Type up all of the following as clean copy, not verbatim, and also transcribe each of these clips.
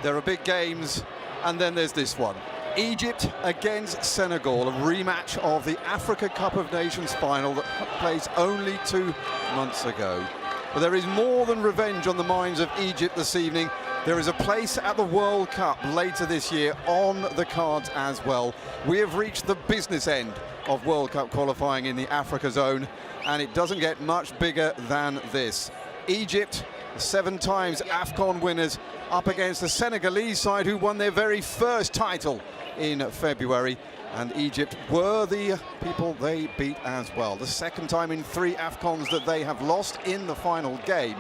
There are big games, and then there's this one. Egypt against Senegal, a rematch of the Africa Cup of Nations final that took place only 2 months ago. But there is more than revenge on the minds of Egypt this evening. There is a place at the World Cup later this year on the cards as well. We have reached the business end of World Cup qualifying in the Africa zone, and it doesn't get much bigger than this. Egypt, 7 times AFCON winners, up against the Senegalese side who won their very first title in February, and Egypt were the people they beat as well. The second time in 3 AFCONs that they have lost in the final game.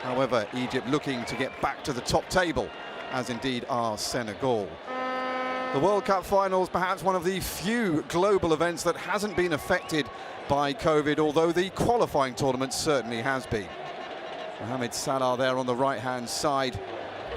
However, Egypt looking to get back to the top table, as indeed are Senegal. The World Cup finals, perhaps one of the few global events that hasn't been affected by COVID, although the qualifying tournament certainly has been. Mohamed Salah there on the right-hand side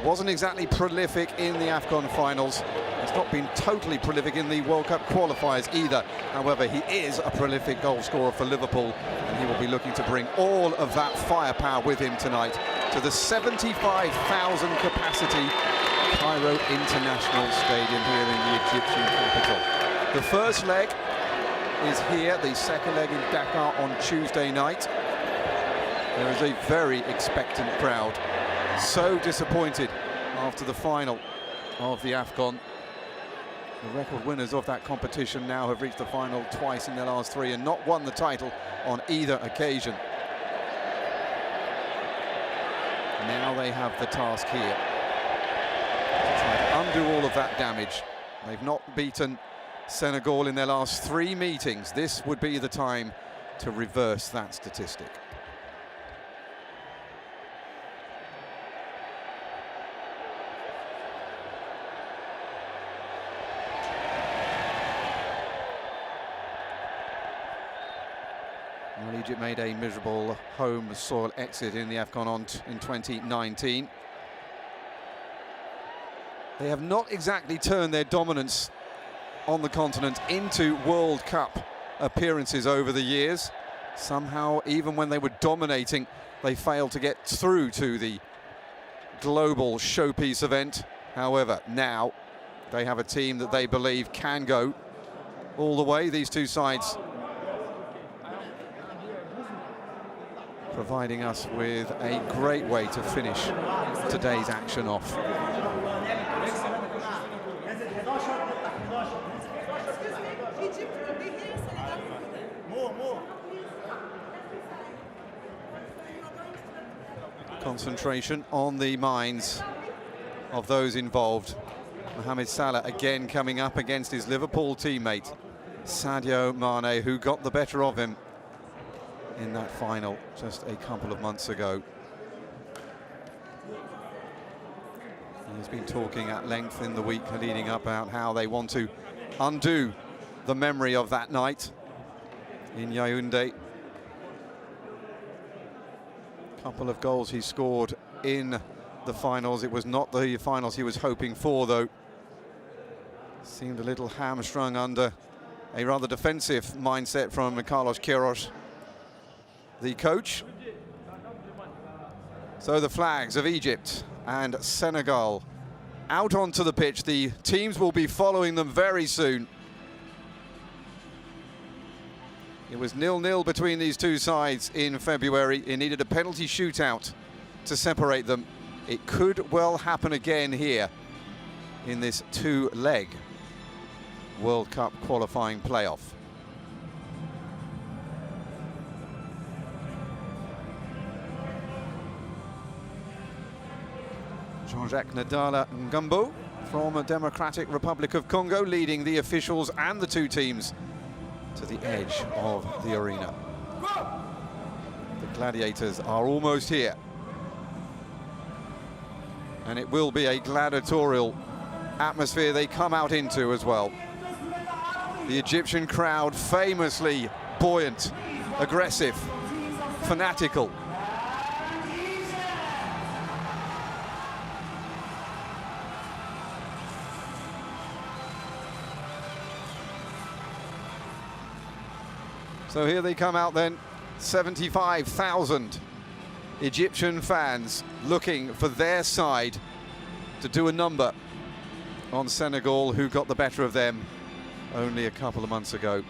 wasn't exactly prolific in the AFCON finals. He's not been totally prolific in the World Cup qualifiers either. However, he is a prolific goal scorer for Liverpool, and he will be looking to bring all of that firepower with him tonight to the 75,000 capacity Cairo International Stadium here in the Egyptian capital. The first leg is here, the second leg in Dakar on Tuesday night. There is a very expectant crowd, so disappointed after the final of the AFCON. The record winners of that competition now have reached the final twice in their last 3 and not won the title on either occasion. Now they have the task here to try to undo all of that damage. They've not beaten Senegal in their last 3 meetings. This would be the time to reverse that statistic. Well, Egypt made a miserable home soil exit in the AFCON in 2019. They have not exactly turned their dominance on the continent into World Cup appearances over the years. Somehow, even when they were dominating, they failed to get through to the global showpiece event. However, now they have a team that they believe can go all the way. These two sides providing us with a great way to finish today's action off. Concentration on the minds of those involved. Mohamed Salah again coming up against his Liverpool teammate Sadio Mane, who got the better of him in that final just a couple of months ago. He's been talking at length in the week leading up about how they want to undo the memory of that night in Yaoundé. Couple of goals he scored in the finals. It was not the finals he was hoping for, though. Seemed a little hamstrung under A rather defensive mindset from Carlos Queiroz, the coach. So the flags of Egypt and Senegal out onto the pitch. The teams will be following them very soon. It was 0-0 between these two sides in February. It needed a penalty shootout to separate them. It could well happen again here in this two-leg World Cup qualifying playoff. Jean-Jacques Nadala Ngambo from the Democratic Republic of Congo leading the officials and the two teams to the edge of the arena. The gladiators are almost here. And it will be a gladiatorial atmosphere they come out into as well. The Egyptian crowd famously buoyant, aggressive, fanatical. So here they come out then, 75,000 Egyptian fans looking for their side to do a number on Senegal, who got the better of them only a couple of months ago.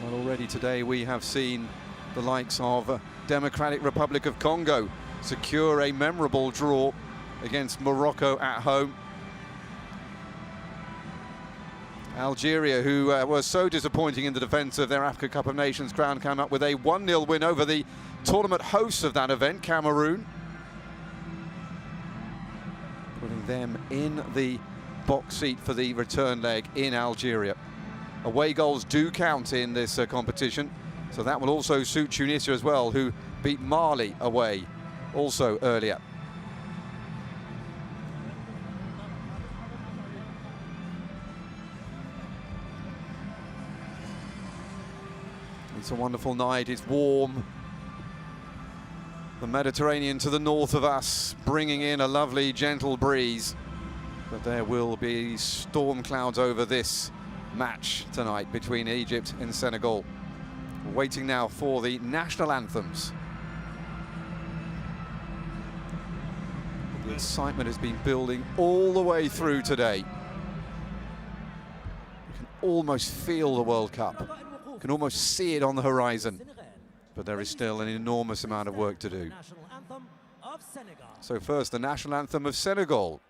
Well, already today we have seen the likes of Democratic Republic of Congo secure a memorable draw against Morocco at home. Algeria, who were so disappointing in the defence of their Africa Cup of Nations crown, came up with a 1-0 win over the tournament hosts of that event, Cameroon, putting them in the box seat for the return leg in Algeria. Away goals do count in this competition, so that will also suit Tunisia as well, who beat Mali away also earlier. It's a wonderful night, it's warm. The Mediterranean to the north of us, bringing in a lovely gentle breeze. But there will be storm clouds over this match tonight between Egypt and Senegal. We're waiting now for the national anthems. The excitement has been building all the way through today. You can almost feel the World Cup. You can almost see it on the horizon. But there is still an enormous amount of work to do. So first, the national anthem of Senegal.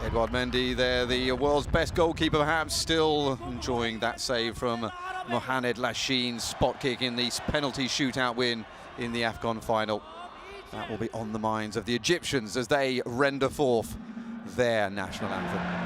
Edouard Mendy there, the world's best goalkeeper, perhaps, still enjoying that save from Mohamed Lachin's spot kick in the penalty shootout win in the AFCON final. That will be on the minds of the Egyptians as they render forth their national anthem.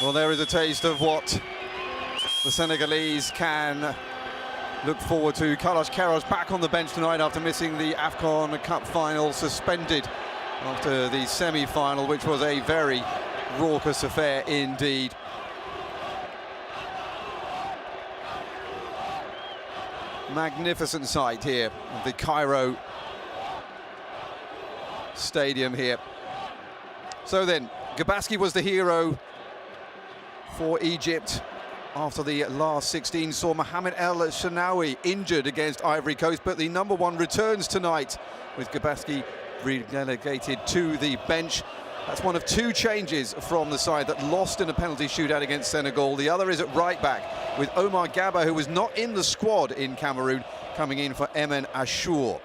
Well, there is a taste of what the Senegalese can look forward to. Carlos Queiroz back on the bench tonight after missing the AFCON Cup final, suspended after the semi-final, which was a very raucous affair indeed. Magnificent sight here of the Cairo Stadium here. So then, Gabaski was the hero for Egypt after the last 16 saw Mohamed El Shanawi injured against Ivory Coast, but the number one returns tonight with Gabaski relegated to the bench. That's one of two changes from the side that lost in a penalty shootout against Senegal. The other is at right back with Omar Gaba, who was not in the squad in Cameroon, coming in for Emen Achour.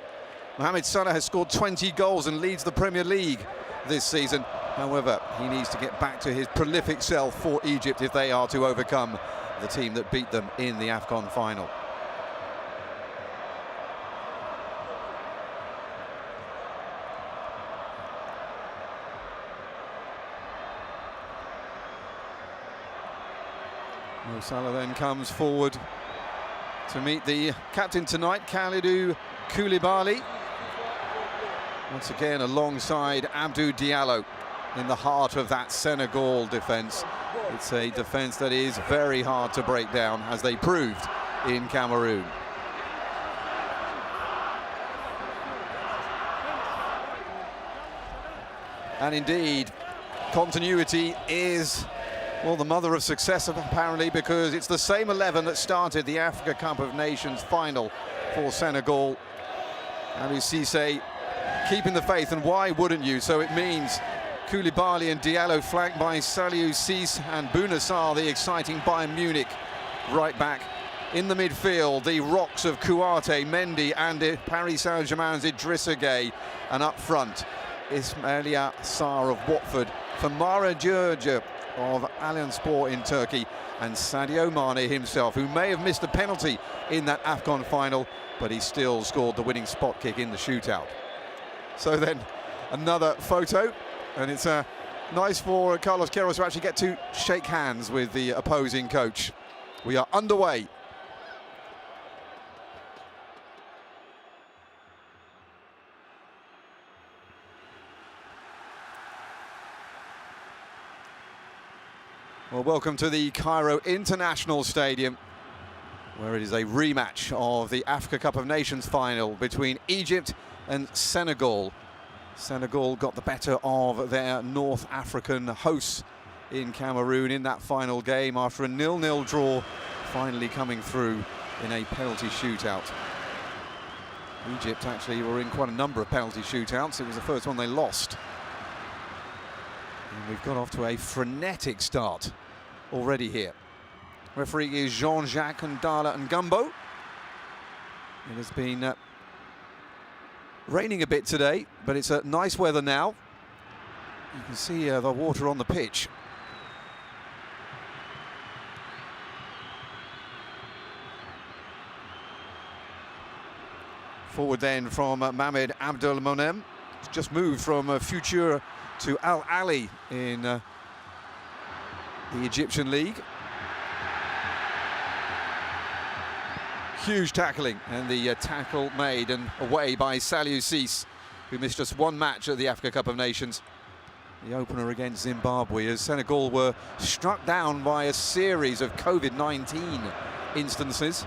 Mohamed Salah has scored 20 goals and leads the Premier League this season. However, he needs to get back to his prolific self for Egypt if they are to overcome the team that beat them in the AFCON final. Mo Salah then comes forward to meet the captain tonight, Kalidou Koulibaly. Once again alongside Abdou Diallo in the heart of that Senegal defence. It's a defence that is very hard to break down, as they proved in Cameroon. And indeed, continuity is, well, the mother of success apparently, because it's the same 11 that started the Africa Cup of Nations final for Senegal. Aliou Cissé keeping the faith, and why wouldn't you? So it means Koulibaly and Diallo flanked by Saliou Ciss and Bouna Sarr, the exciting Bayern Munich right back. In the midfield, the rocks of Kouyaté, Mendy and Paris Saint-Germain's Idrissa Gueye. And up front, Ismaila Sarr of Watford, Famara Diédhiou of Alanyaspor in Turkey, and Sadio Mane himself, who may have missed a penalty in that AFCON final, but he still scored the winning spot kick in the shootout. So then, another photo, and it's nice for Carlos Queiroz to actually get to shake hands with the opposing coach. We are underway. Well, welcome to the Cairo International Stadium, where it is a rematch of the Africa Cup of Nations final between Egypt and Senegal. Senegal got the better of their North African hosts in Cameroon in that final game after a 0-0 draw, finally coming through in a penalty shootout. Egypt actually were in quite a number of penalty shootouts. It was the first one they lost. And we've got off to a frenetic start already here. Referee is Jean-Jacques Ndala Ngumbo. It has been raining a bit today, but it's nice weather now. You can see the water on the pitch. Forward then from Mohamed Abdel Monem. It's just moved from Futura to Al Ahly in the Egyptian League. Huge tackling, and the tackle made and away by Saliou Ciss, who missed just one match at the Africa Cup of Nations, the opener against Zimbabwe, as Senegal were struck down by a series of COVID-19 instances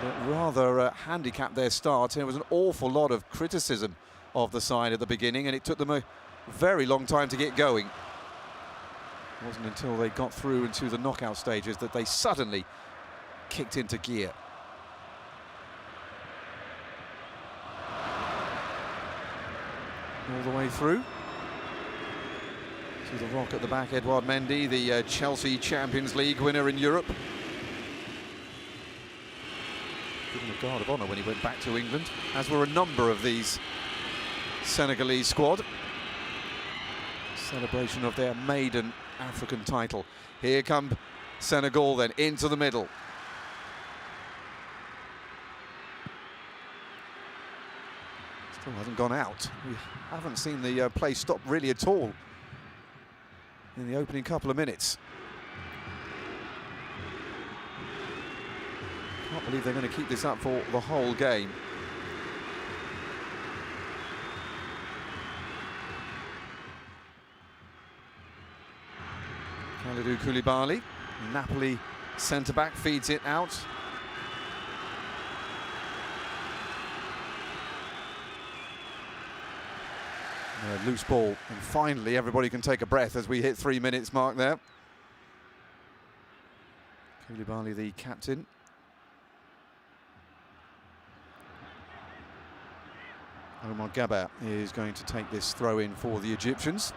that rather handicapped their start. There was an awful lot of criticism of the side at the beginning, and it took them a very long time to get going. It wasn't until they got through into the knockout stages that they suddenly kicked into gear. All the way through to the rock at the back, Edouard Mendy, the Chelsea Champions League winner in Europe. Given a guard of honour when he went back to England, as were a number of these Senegalese squad. Celebration of their maiden African title. Here come Senegal then, into the middle. Still hasn't gone out. We haven't seen the play stop really at all in the opening couple of minutes. Can't believe they're going to keep this up for the whole game. Kalidou Koulibaly, Napoli centre-back, feeds it out. Loose ball, and finally everybody can take a breath as we hit 3 minutes mark there. Koulibaly, the captain. Omar Gaba is going to take this throw in for the Egyptians.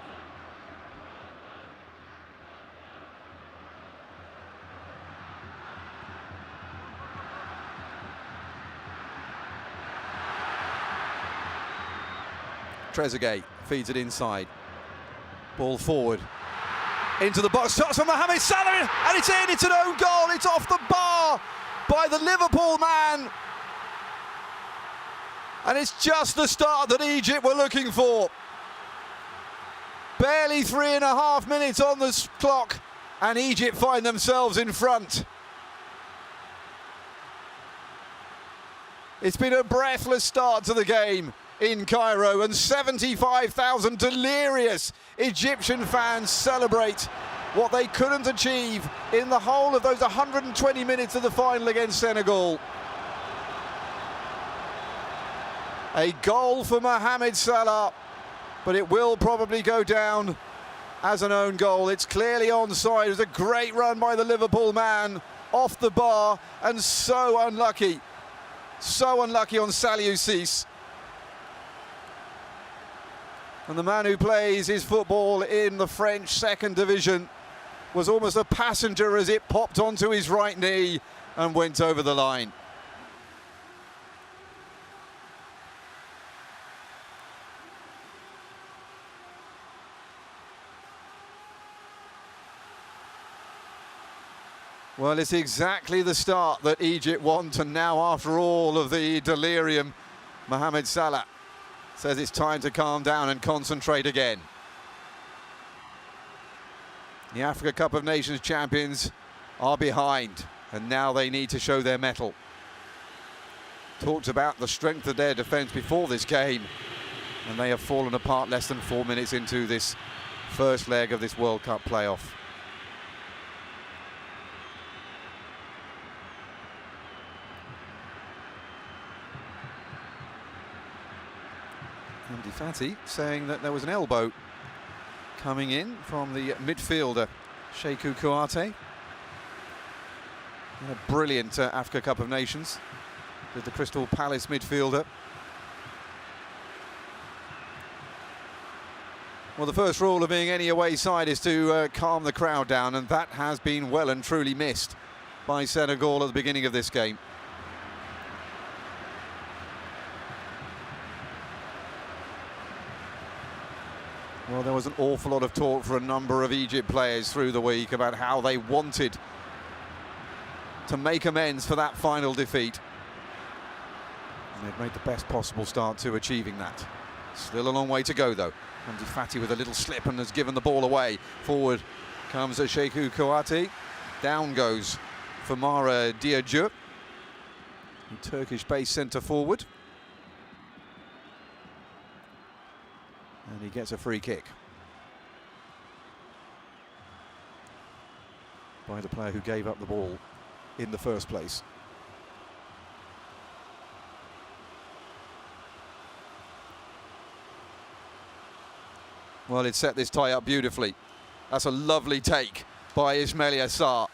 Trezeguet feeds it inside. Ball forward. Into the box. Shots from Mohamed Salah, and it's in. It's an own goal. It's off the bar by the Liverpool man. And it's just the start that Egypt were looking for. Barely 3.5 minutes on the clock, and Egypt find themselves in front. It's been a breathless start to the game in Cairo, and 75,000 delirious Egyptian fans celebrate what they couldn't achieve in the whole of those 120 minutes of the final against Senegal. A goal for Mohamed Salah, but it will probably go down as an own goal. It's clearly onside. It was a great run by the Liverpool man, off the bar, and so unlucky on Saliou Ciss. And the man who plays his football in the French second division was almost a passenger as it popped onto his right knee and went over the line. Well, it's exactly the start that Egypt want, and now after all of the delirium, Mohamed Salah says it's time to calm down and concentrate again. The Africa Cup of Nations champions are behind, and now they need to show their mettle. Talked about the strength of their defence before this game, and they have fallen apart less than 4 minutes into this first leg of this World Cup playoff. Andy Fati saying that there was an elbow coming in from the midfielder, Sekou Kouyaté. A brilliant Africa Cup of Nations with the Crystal Palace midfielder. Well, the first rule of being any away side is to calm the crowd down, and that has been well and truly missed by Senegal at the beginning of this game. Well, there was an awful lot of talk for a number of Egypt players through the week about how they wanted to make amends for that final defeat. And they've made the best possible start to achieving that. Still a long way to go, though. Andy Fati with a little slip and has given the ball away. Forward comes Sekou Kouyaté. Down goes Famara Diadjou, the Turkish-based centre forward. And he gets a free kick by the player who gave up the ball in the first place. Well, it set this tie up beautifully. That's a lovely take by Ismaila Sarr.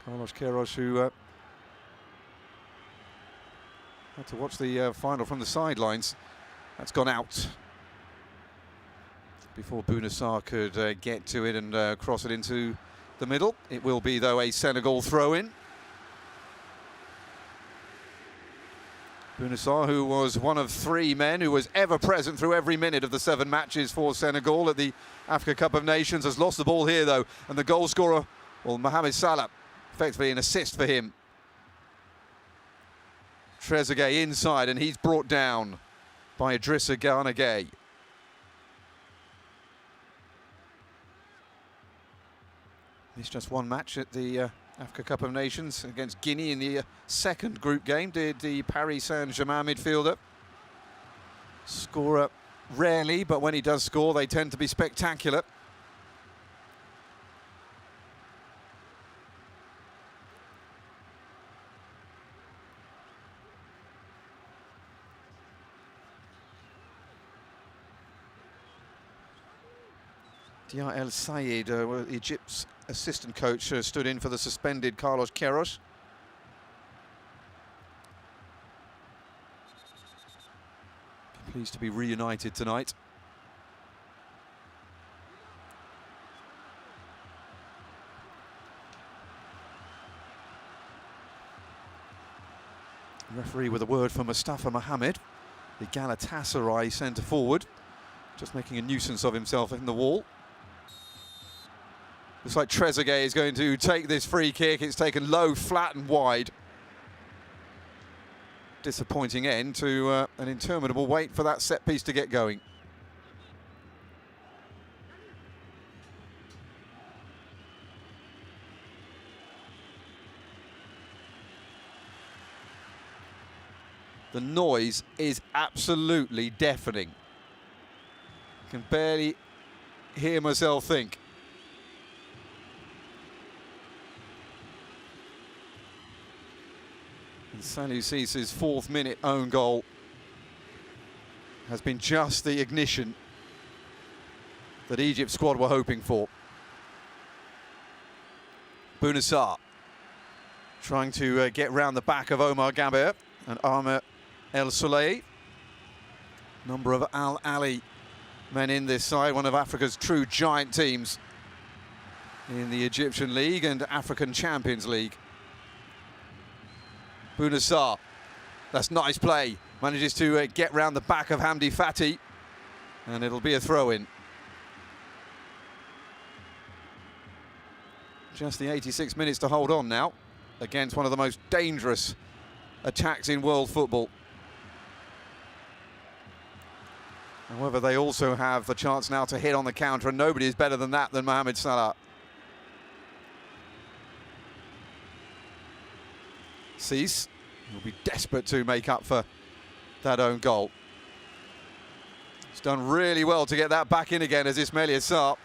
Carlos Queiroz, who had to watch the final from the sidelines. That's gone out before Bouna Sarr could get to it and cross it into the middle. It will be, though, a Senegal throw-in. Bouna Sarr, who was one of 3 men who was ever present through every minute of the 7 matches for Senegal at the Africa Cup of Nations, has lost the ball here, though, and the goal scorer, well, Mohamed Salah, effectively an assist for him. Trezeguet inside, and he's brought down by Idrissa Gana Gueye. Missed just one match at the Africa Cup of Nations against Guinea in the second group game, did the Paris Saint-Germain midfielder. Scorer rarely, but when he does score, they tend to be spectacular. DR El Sayed, Egypt's assistant coach, stood in for the suspended Carlos Queiroz. Pleased to be reunited tonight. Referee with a word for Mustafa Mohamed, the Galatasaray centre forward, just making a nuisance of himself in the wall. Looks like Trezeguet is going to take this free kick. It's taken low, flat and wide. Disappointing end to an interminable wait for that set piece to get going. The noise is absolutely deafening. I can barely hear myself think. And Salou Cisse's 4th minute own goal has been just the ignition that Egypt's squad were hoping for. Bounassar trying to get round the back of Omar Gaber and Ahmed El Soleil. Number of Al Ali men in this side, one of Africa's true giant teams in the Egyptian League and African Champions League. Bounassar, that's nice play, manages to get round the back of Hamdi Fati, and it'll be a throw-in. Just the 86 minutes to hold on now against one of the most dangerous attacks in world football. However, they also have the chance now to hit on the counter, and nobody is better than that than Mohamed Salah. Cisse will be desperate to make up for that own goal. He's done really well to get that back in again as Ismail Assar.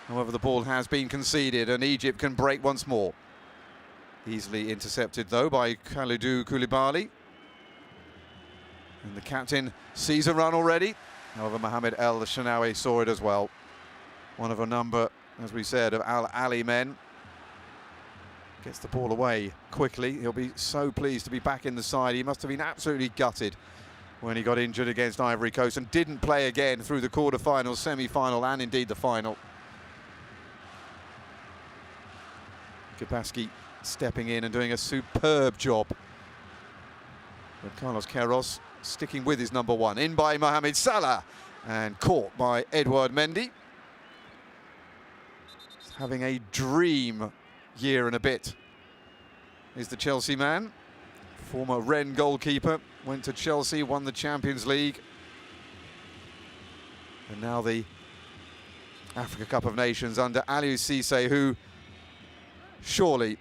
However, the ball has been conceded and Egypt can break once more. Easily intercepted though by Kalidou Koulibaly. And the captain sees a run already. However, Mohamed El Shanawi saw it as well. One of a number, as we said, of Al Ali men. Gets the ball away quickly. He'll be so pleased to be back in the side. He must have been absolutely gutted when he got injured against Ivory Coast and didn't play again through the quarter-final, semi-final and indeed the final. Gabaski stepping in and doing a superb job. But Carlos Queiroz sticking with his number 1. In by Mohamed Salah and caught by Edouard Mendy. He's having a dream year and a bit is the Chelsea man. Former Rennes goalkeeper, went to Chelsea, won the Champions League. And now the Africa Cup of Nations under Aliou Cisse, who surely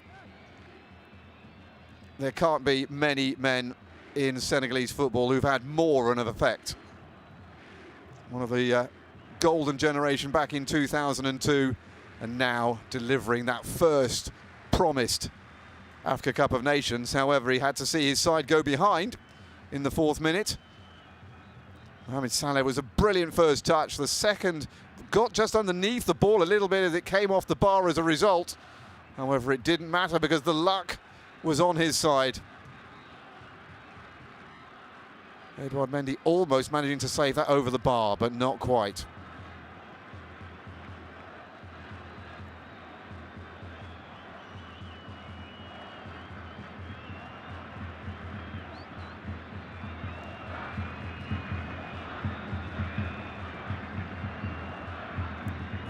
there can't be many men in Senegalese football who've had more of an effect. One of the golden generation back in 2002, and now delivering that first promised Africa Cup of Nations. However, he had to see his side go behind in the 4th minute. Mohamed Salah was a brilliant first touch. The second got just underneath the ball a little bit as it came off the bar as a result. However, it didn't matter because the luck was on his side. Edouard Mendy almost managing to save that over the bar, but not quite.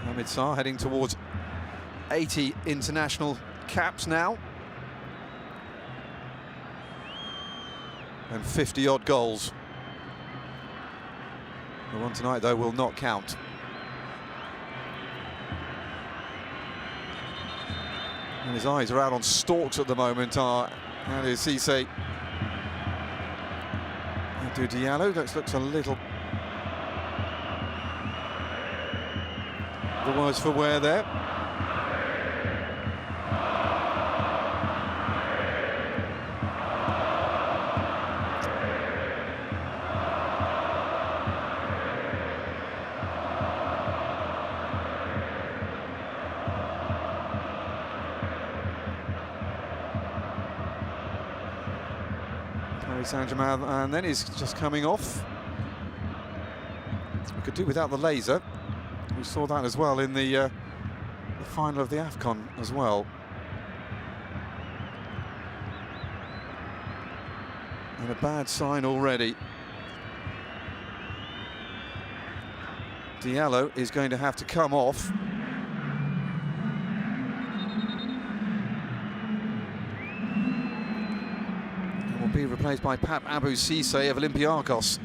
Mohamed Salah heading towards 80 international caps now. And 50-odd goals. The one tonight, though, will not count. And his eyes are out on stalks at the moment, and is Cisse. Do Diallo, that looks a little the worse for wear there. Saint-Germain, and then he's just coming off. We could do without the laser. We saw that as well in the final of the AFCON as well. And a bad sign already. Diallo is going to have to come off. Be replaced by Pape Abou Cisse of Olympiacos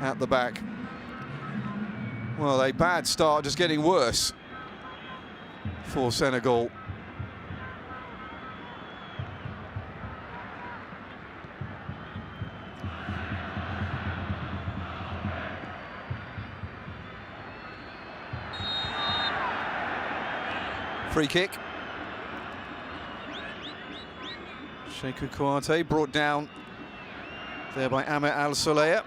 at the back. Well, a bad start, just getting worse for Senegal. Free kick. Shekou Kouyaté brought down there by Ahmed Al Soleil.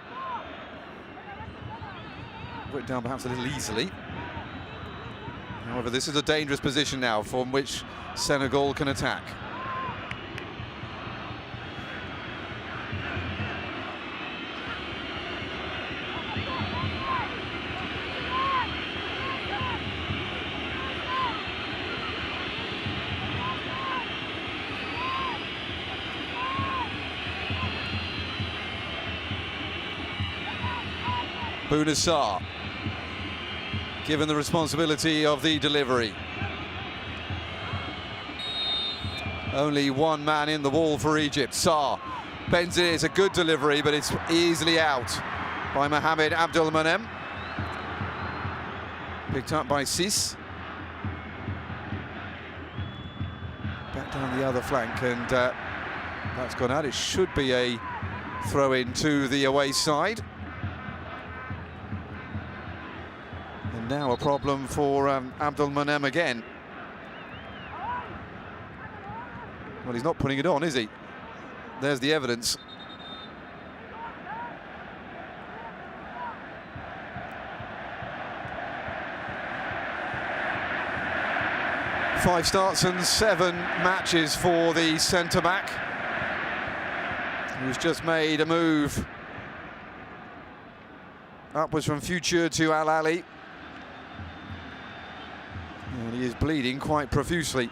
Brought down perhaps a little easily. However, this is a dangerous position now from which Senegal can attack. Bouna Sarr, given the responsibility of the delivery. Only one man in the wall for Egypt. Sarr bends it, it's a good delivery, but it's easily out by Mohamed Abdelmonem. Picked up by Sis. Back down the other flank, and that's gone out. It should be a throw-in to the away side. Now a problem for Abdelmonem again. Well, he's not putting it on, is he? There's the evidence. Five starts and 7 matches for the centre-back, who's just made a move upwards from Future to Al Ahly. And he is bleeding quite profusely.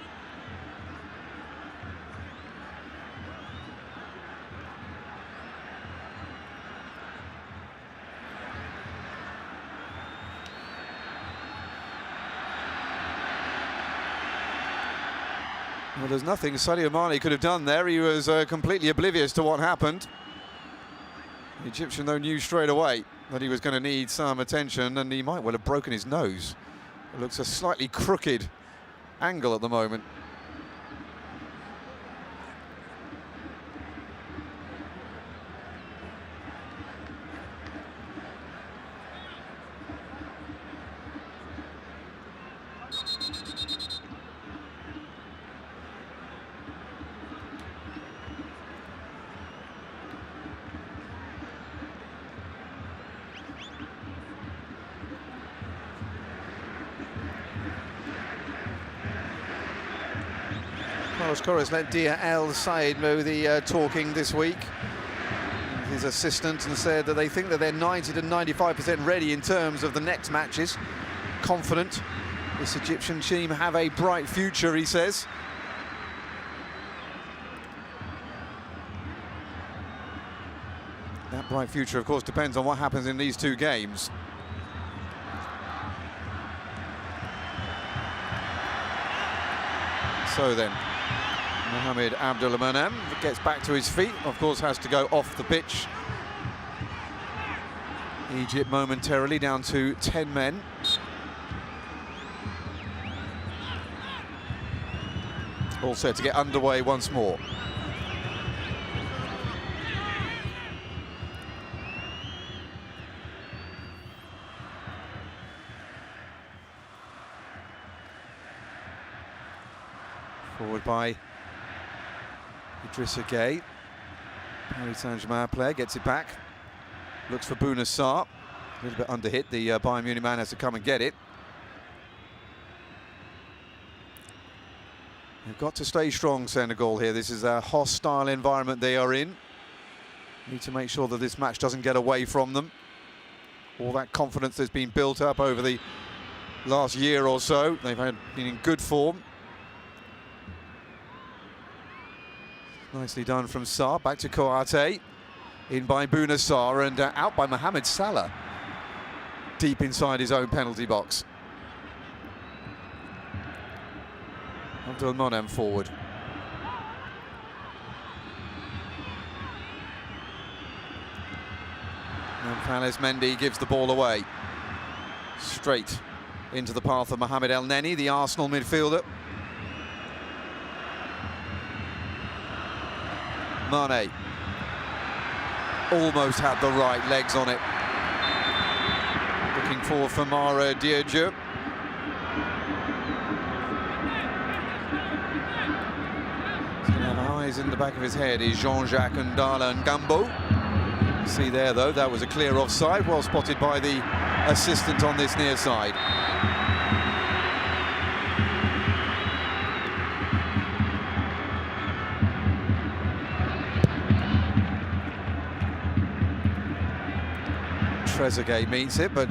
Well, there's nothing Sadio Mane could have done there. He was completely oblivious to what happened. The Egyptian, though, knew straight away that he was going to need some attention, and he might well have broken his nose. It looks a slightly crooked angle at the moment. Carlos Corres let Dia El Said know the talking this week, his assistant, and said that they think that they're 90 to 95% ready in terms of the next matches. Confident this Egyptian team have a bright future, he says. That bright future, of course, depends on what happens in these 2 games. So then, Mohamed Abdelmonem gets back to his feet, of course has to go off the pitch. Egypt momentarily down to 10 men. All set to get underway once more. Forward by Idrissa Gueye. Paris Saint-Germain player gets it back. Looks for Bouna Sarr. A little bit underhit. The Bayern Munich man has to come and get it. They've got to stay strong, Senegal, here. This is a hostile environment they are in. Need to make sure that this match doesn't get away from them. All that confidence that's been built up over the last year or so. They've been in good form. Nicely done from Sarr. Back to Kouyaté. In by Bouna Sarr and out by Mohamed Salah. Deep inside his own penalty box. Abdul Monem forward. And Mendy gives the ball away. Straight into the path of Mohamed El Neni, the Arsenal midfielder. Mane. Almost had the right legs on it. Looking for Famara Diédhiou. Eyes in the back of his head is Jean-Jacques Ndala Ngambo. See there though, that was a clear offside, well spotted by the assistant on this near side. Trezeguet meets it, but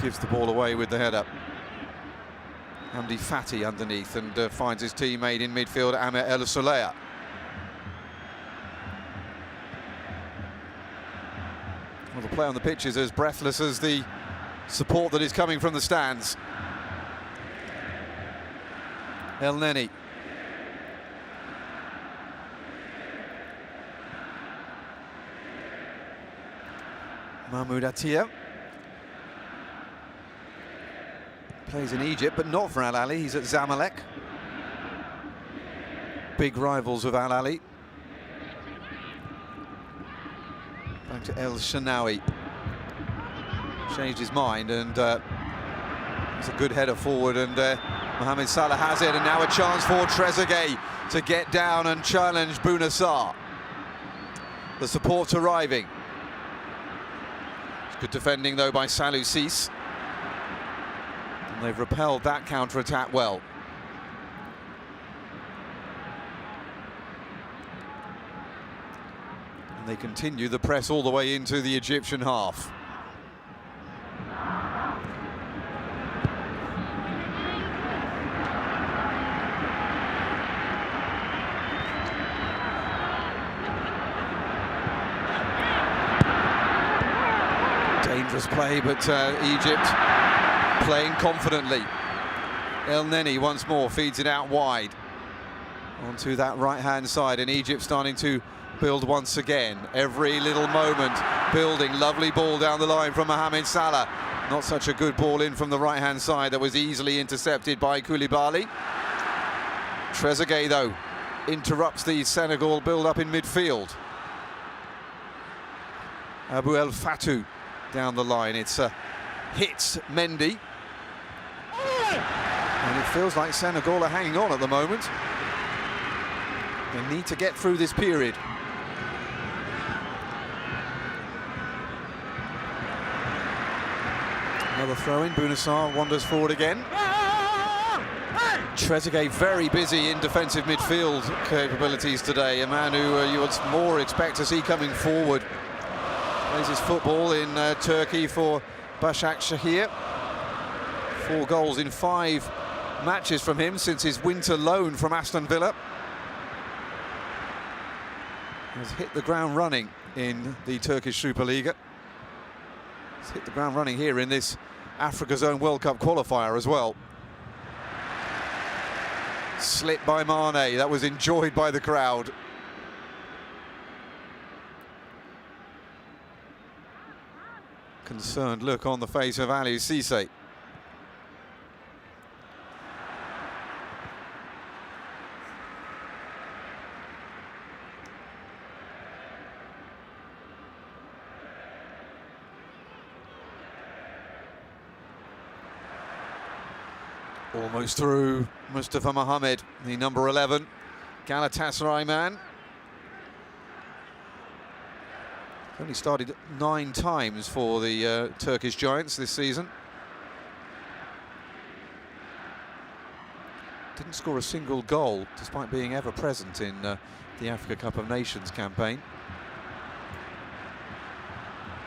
gives the ball away with the header. Hamdi Fati underneath and finds his teammate in midfield, Amer El Soleya. Well, the play on the pitch is as breathless as the support that is coming from the stands. El Neni. Mahmoud Attia. Plays in Egypt, but not for Al Ahly. He's at Zamalek. Big rivals of Al Ahly. Back to El Shanawi. Changed his mind, and it's a good header forward, and Mohamed Salah has it, and now a chance for Trezeguet to get down and challenge Bouna Sarr. The support's arriving. It's good defending, though, by Salou Ciss. They've repelled that counter-attack well. And they continue the press all the way into the Egyptian half. Dangerous play, but Egypt playing confidently. El Neni once more feeds it out wide onto that right-hand side, and Egypt starting to build once again. Every little moment building. Lovely ball down the line from Mohamed Salah. Not such a good ball in from the right-hand side that was easily intercepted by Koulibaly. Trezeguet, though, interrupts the Senegal build-up in midfield. Abou El Fatou down the line. It's hits Mendy. And it feels like Senegal are hanging on at the moment. They need to get through this period. Another throw-in. Bouna Sarr wanders forward again. Trezeguet very busy in defensive midfield capabilities today. A man who you would more expect to see coming forward. Plays his football in Turkey for Başakşehir. 4 goals in 5 matches from him since his winter loan from Aston Villa. Has hit the ground running in the Turkish Superliga. He's hit the ground running here in this Africa's own World Cup qualifier as well. Slit by Mane, that was enjoyed by the crowd. Concerned look on the face of Aliou Cissé. Almost through. Mustafa Mohamed, the number 11 Galatasaray man. Only started 9 times for the Turkish Giants this season. Didn't score a single goal, despite being ever present in the Africa Cup of Nations campaign.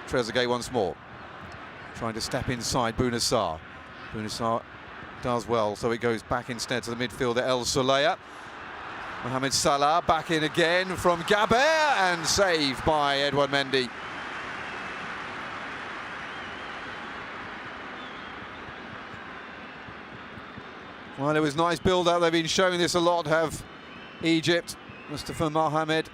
Trezeguet once more, trying to step inside Bouna Sarr. Bouna Sarr does well, so it goes back instead to the midfielder El Soleya. Mohamed Salah back in again from Gaber, and saved by Edouard Mendy. Well, it was nice build-up. They've been showing this a lot, have Egypt. Mustafa Mohamed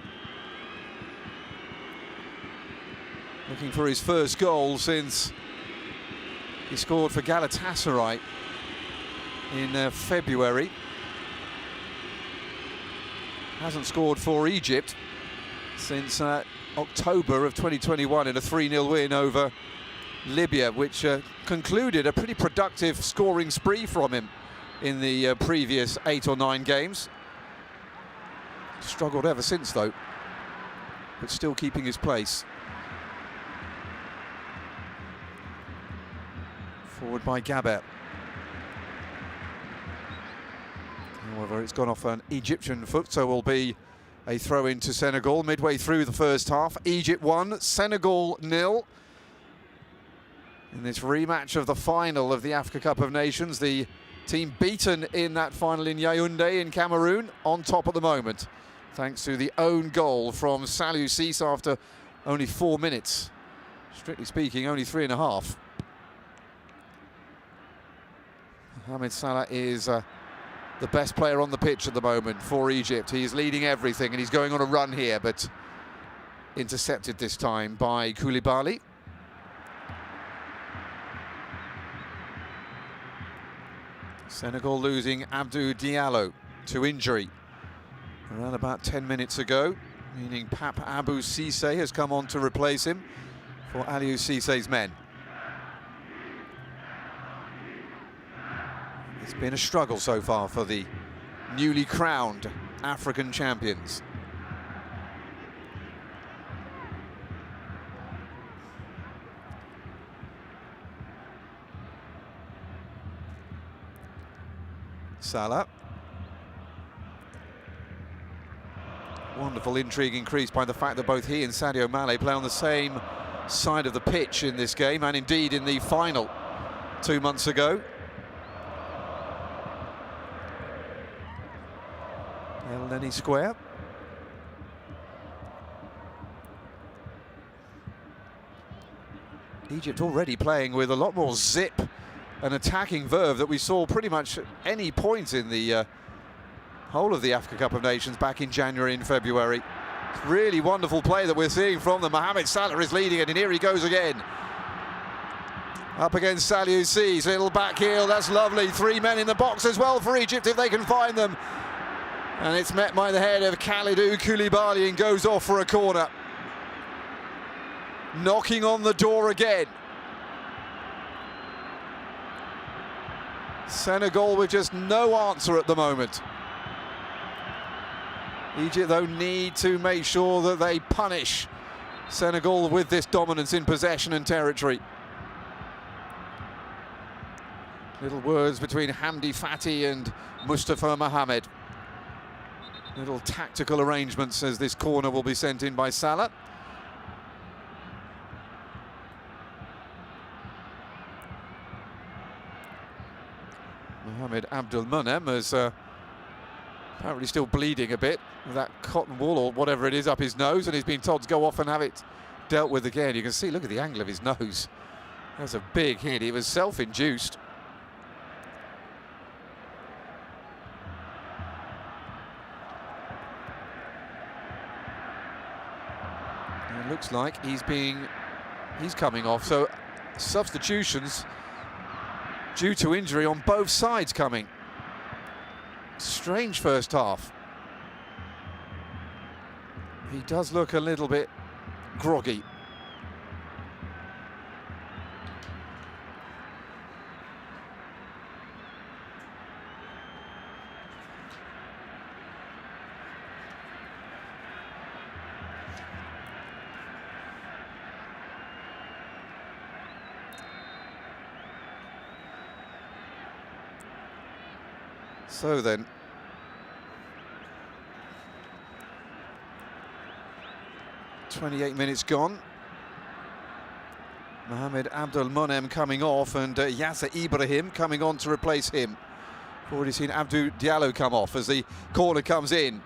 looking for his first goal since he scored for Galatasaray in February. Hasn't scored for Egypt since October of 2021 in a 3-0 win over Libya, which concluded a pretty productive scoring spree from him in the previous 8 or 9 games. Struggled ever since, though, but still keeping his place. Forward by Gaber. However, it's gone off an Egyptian foot, so will be a throw into Senegal midway through the first half. Egypt 1, Senegal 0. In this rematch of the final of the Africa Cup of Nations, the team beaten in that final in Yaoundé in Cameroon, on top at the moment, thanks to the own goal from Saliou Ciss after only 4 minutes. Strictly speaking, only 3.5. Mohamed Salah is the best player on the pitch at the moment for Egypt. He's leading everything, and he's going on a run here, but intercepted this time by Koulibaly. Senegal losing Abdou Diallo to injury around about 10 minutes ago, meaning Pape Abou Cissé has come on to replace him for Aliou Cissé's men. It's been a struggle so far for the newly crowned African champions. Salah. Wonderful intrigue increased by the fact that both he and Sadio Mane play on the same side of the pitch in this game, and indeed in the final 2 months ago. El Neni square. Egypt already playing with a lot more zip and attacking verve that we saw pretty much at any point in the whole of the Africa Cup of Nations back in January and February. It's really wonderful play that we're seeing from them. Mohamed Salah is leading it, and here he goes again. Up against Saliou Ciss, little back heel, that's lovely. 3 men in the box as well for Egypt if they can find them. And it's met by the head of Kalidou Koulibaly and goes off for a corner. Knocking on the door again. Senegal with just no answer at the moment. Egypt, though, need to make sure that they punish Senegal with this dominance in possession and territory. Little words between Hamdi Fati and Mustafa Mohamed. Little tactical arrangements as this corner will be sent in by Salah. Mohamed Abdul Munem is apparently still bleeding a bit with that cotton wool or whatever it is up his nose, and he's been told to go off and have it dealt with again. You can see, look at the angle of his nose. That's a big hit. It was self-induced. It looks like he's coming off, so substitutions due to injury on both sides coming. Strange first half. He does look a little bit groggy. So then, "28 minutes gone. Mohamed Abdul Monem coming off, and Yasser Ibrahim coming on to replace him. We've already seen Abdou Diallo come off as the corner comes in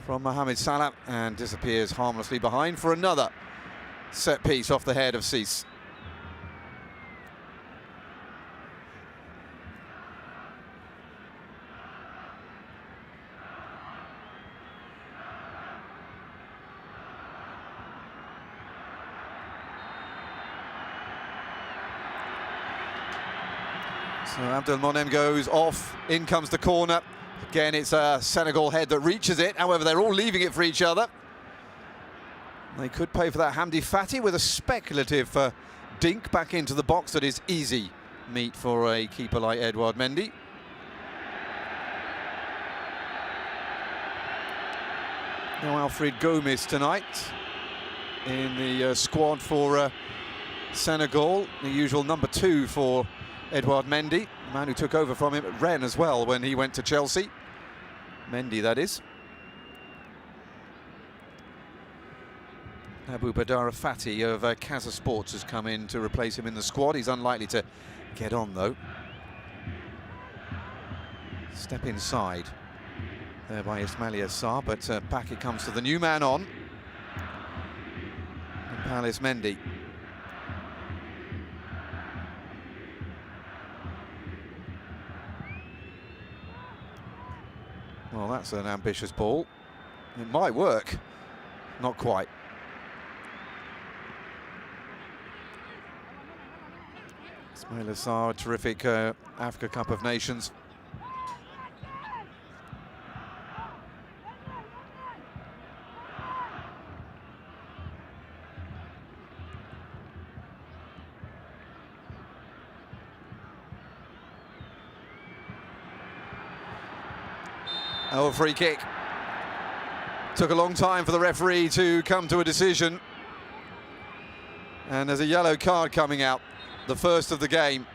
from Mohamed Salah and disappears harmlessly behind for another set piece off the head of Sis. So Abdul Monem goes off, in comes the corner. Again, it's a Senegal head that reaches it. However, they're all leaving it for each other. They could pay for that. Hamdi Fati with a speculative dink back into the box that is easy meat for a keeper like Edouard Mendy. No Alfred Gomis tonight in the squad for Senegal, the usual number 2 for Edouard Mendy, the man who took over from him at Rennes as well when he went to Chelsea. Mendy, that is. Abu Badara Fati of Casa Sports has come in to replace him in the squad. He's unlikely to get on, though. Step inside there by Ismaila Sarr, but back it comes to the new man on. And Palace Mendy. Well, that's an ambitious ball. It might work. Not quite. Ismaila Sarr, terrific Africa Cup of Nations. Oh, a free kick. Took a long time for the referee to come to a decision. And there's a yellow card coming out, the first of the game.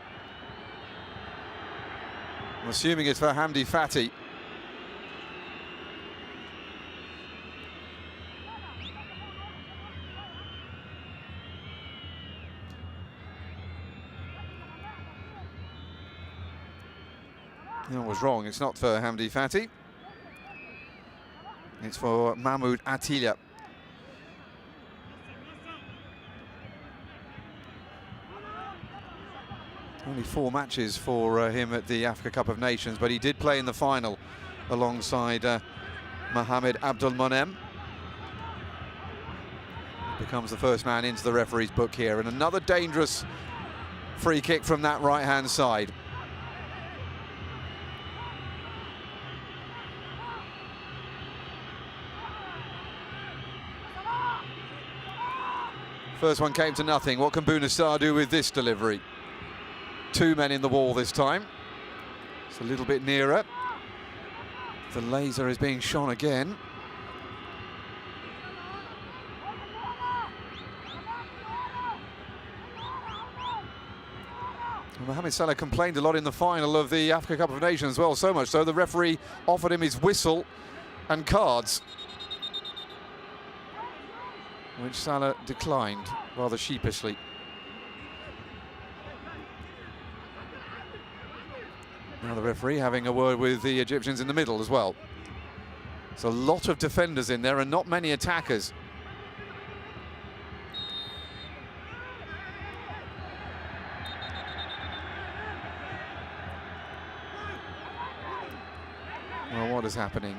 I'm assuming it's for Hamdi Fati. No, I was wrong, it's not for Hamdi Fati. It's for Mahmoud Attila. Only 4 matches for him at the Africa Cup of Nations, but he did play in the final alongside Mohamed Abdul Monem. Becomes the first man into the referee's book here, and another dangerous free kick from that right-hand side. First one came to nothing. What can Bouna Sarr do with this delivery? 2 men in the wall this time. It's a little bit nearer. The laser is being shone again. Mohamed Salah complained a lot in the final of the Africa Cup of Nations as well, so much so the referee offered him his whistle and cards, which Salah declined rather sheepishly. Now the referee having a word with the Egyptians in the middle as well. There's a lot of defenders in there and not many attackers. Well, what is happening?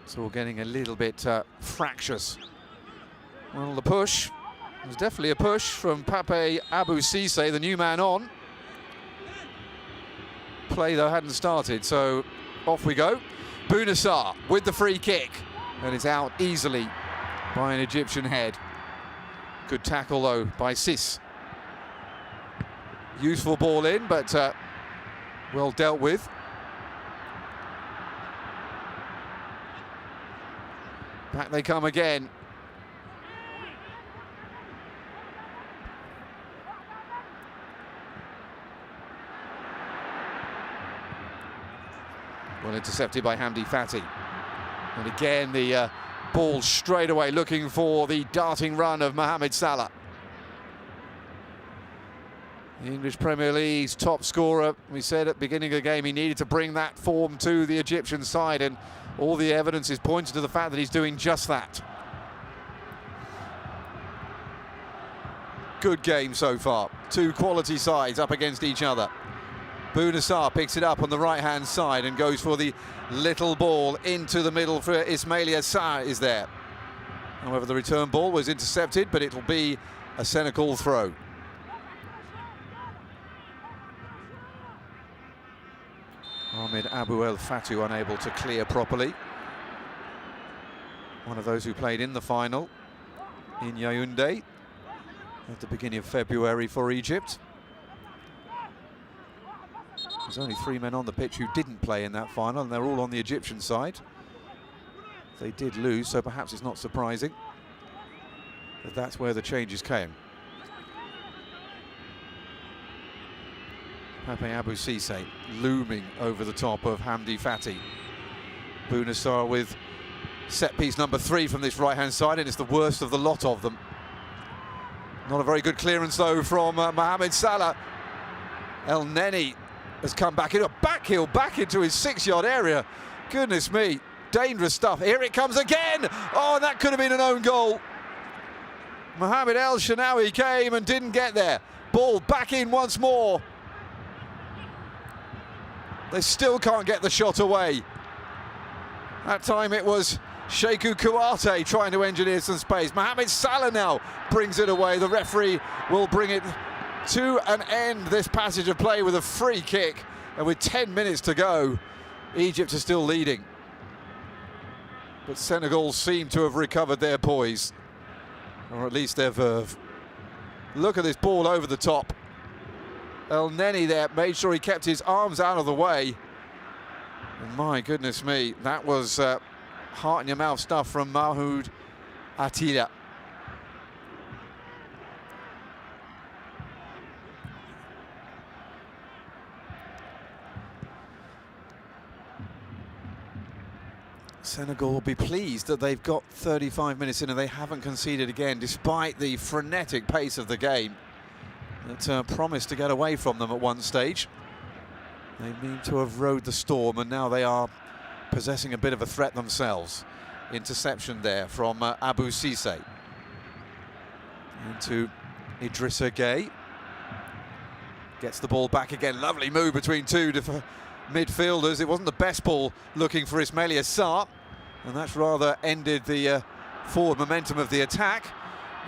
It's all getting a little bit fractious. Well, the push, there's definitely a push from Pape Abou Cissé, the new man on. Play though hadn't started, so off we go. Bouna Sarr with the free kick, and it's out easily by an Egyptian head. Good tackle though by Sis. Useful ball in, but well dealt with. Back they come again. Well intercepted by Hamdi Fati. And again, the ball straight away looking for the darting run of Mohamed Salah. The English Premier League's top scorer. We said at the beginning of the game he needed to bring that form to the Egyptian side, and all the evidence is pointing to the fact that he's doing just that. Good game so far. Two quality sides up against each other. Bounassar picks it up on the right-hand side and goes for the little ball into the middle for Ismaila Sarr is there. However, the return ball was intercepted, but it'll be a Senegal throw. Ahmed Abou El Fatou unable to clear properly. One of those who played in the final in Yaoundé at the beginning of February for Egypt. There's only 3 men on the pitch who didn't play in that final, and they're all on the Egyptian side. They did lose, so perhaps it's not surprising that that's where the changes came. Pape Abou Cissé looming over the top of Hamdi Fati. Bounassar with set piece number 3 from this right-hand side, and it's the worst of the lot of them. Not a very good clearance though from Mohamed Salah. El Neni has come back in a back heel back into his 6-yard area. Goodness me, dangerous stuff. Here it comes again. Oh, and that could have been an own goal. Mohamed El Shenawi came and didn't get there. Ball back in once more. They still can't get the shot away. That time it was Sheku Kouyaté trying to engineer some space. Mohamed Salah now brings it away. The referee will bring it to an end, this passage of play, with a free kick. And with 10 minutes to go, Egypt are still leading. But Senegal seem to have recovered their poise, or at least their verve. Look at this ball over the top. El Neni there made sure he kept his arms out of the way. And my goodness me, that was heart-in-your-mouth stuff from Mahoud Attila. Senegal will be pleased that they've got 35 minutes in and they haven't conceded again, despite the frenetic pace of the game that promised to get away from them at one stage. They mean to have rode the storm, and now they are possessing a bit of a threat themselves. Interception there from Abou Cissé. Into Idrissa Gueye. Gets the ball back again. Lovely move between two midfielders. It wasn't the best ball looking for Ismaila Sarr, and that's rather ended the forward momentum of the attack.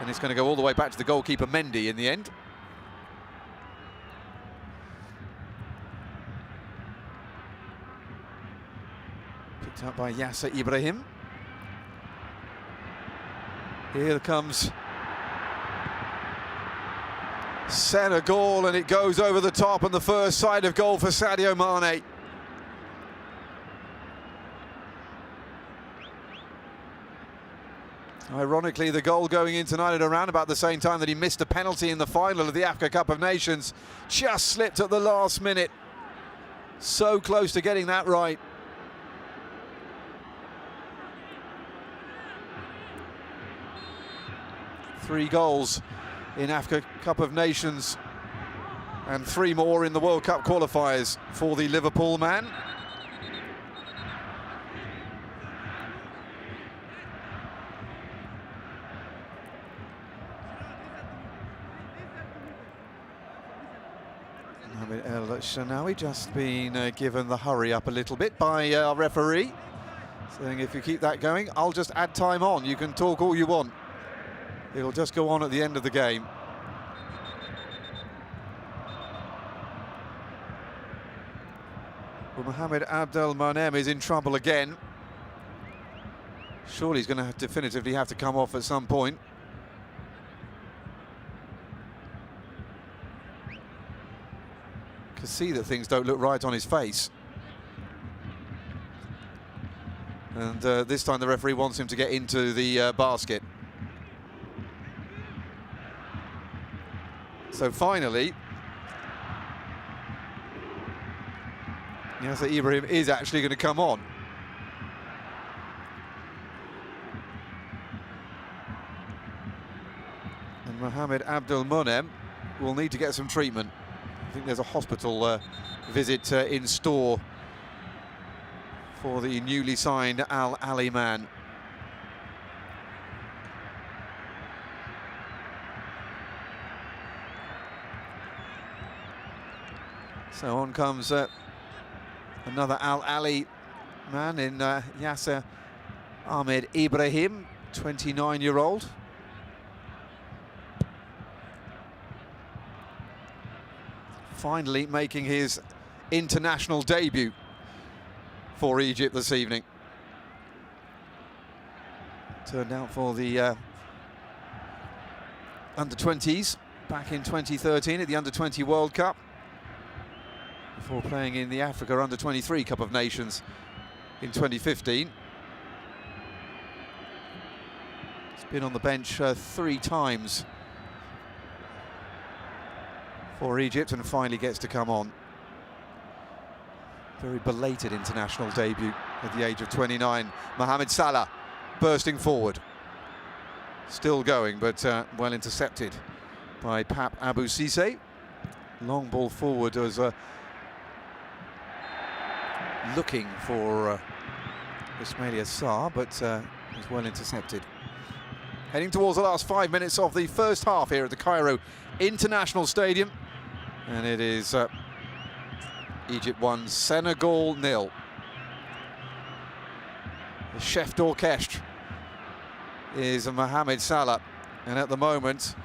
And it's going to go all the way back to the goalkeeper Mendy in the end. Picked up by Yasser Ibrahim. Here comes Senegal, and it goes over the top, and the first sight of goal for Sadio Mane. Ironically, the goal going in tonight at around about the same time that he missed a penalty in the final of the Africa Cup of Nations. Just slipped at the last minute. So close to getting that right. Three goals in Africa Cup of Nations and 3 more in the World Cup qualifiers for the Liverpool man. Mohamed El Shenawi just been given the hurry up a little bit by our referee, saying if you keep that going, I'll just add time on. You can talk all you want. It'll just go on at the end of the game. Well, Mohamed Abdelmanem is in trouble again. Surely he's going to definitively have to come off at some point. Can see that things don't look right on his face. And this time the referee wants him to get into the basket. So finally, Yasser Ibrahim is actually going to come on. And Mohamed Abdul Monem will need to get some treatment. I think there's a hospital visit in store for the newly signed Al Ali man. So on comes another Al Ali man in Yasser Ahmed Ibrahim, 29-year-old. Finally making his international debut for Egypt this evening. Turned out for the under-20s back in 2013 at the Under-20 World Cup, before playing in the Africa Under-23 Cup of Nations in 2015. He's been on the bench 3 times for Egypt and finally gets to come on. Very belated international debut at the age of 29. Mohamed Salah bursting forward. Still going, but well intercepted by Pap Abou Cissé. Long ball forward was looking for Ismaila Sarr, but was well intercepted. Heading towards the last 5 minutes of the first half here at the Cairo International Stadium. And it is Egypt 1, Senegal 0. The chef d'orchestre is Mohamed Salah. And at the moment,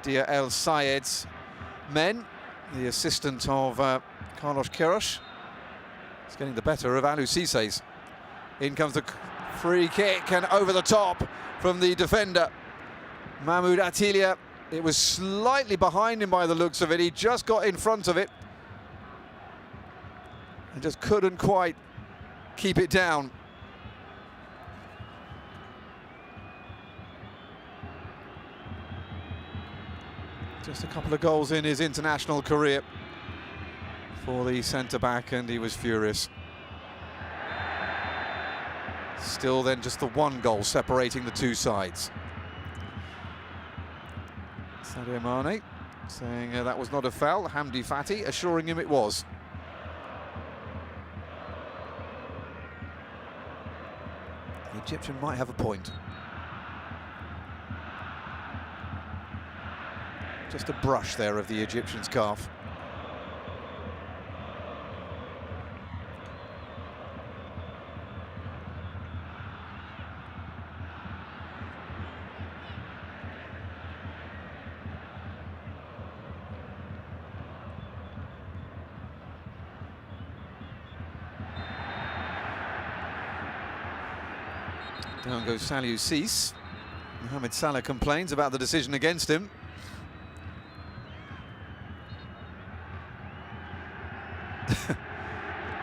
Dia El Sayed's men, the assistant of Carlos Queiroz, is getting the better of Abou Cissé's. In comes the free kick, and over the top from the defender, Mahmoud Atilia. It was slightly behind him by the looks of it. He just got in front of it and just couldn't quite keep it down. Just a couple of goals in his international career for the centre-back, and he was furious. Still then just the 1 goal separating the 2 sides. Sadio Mane saying that was not a foul. Hamdi Fati assuring him it was. The Egyptian might have a point. Just a brush there of the Egyptian's calf. Down goes Saliou Ciss. Mohamed Salah complains about the decision against him.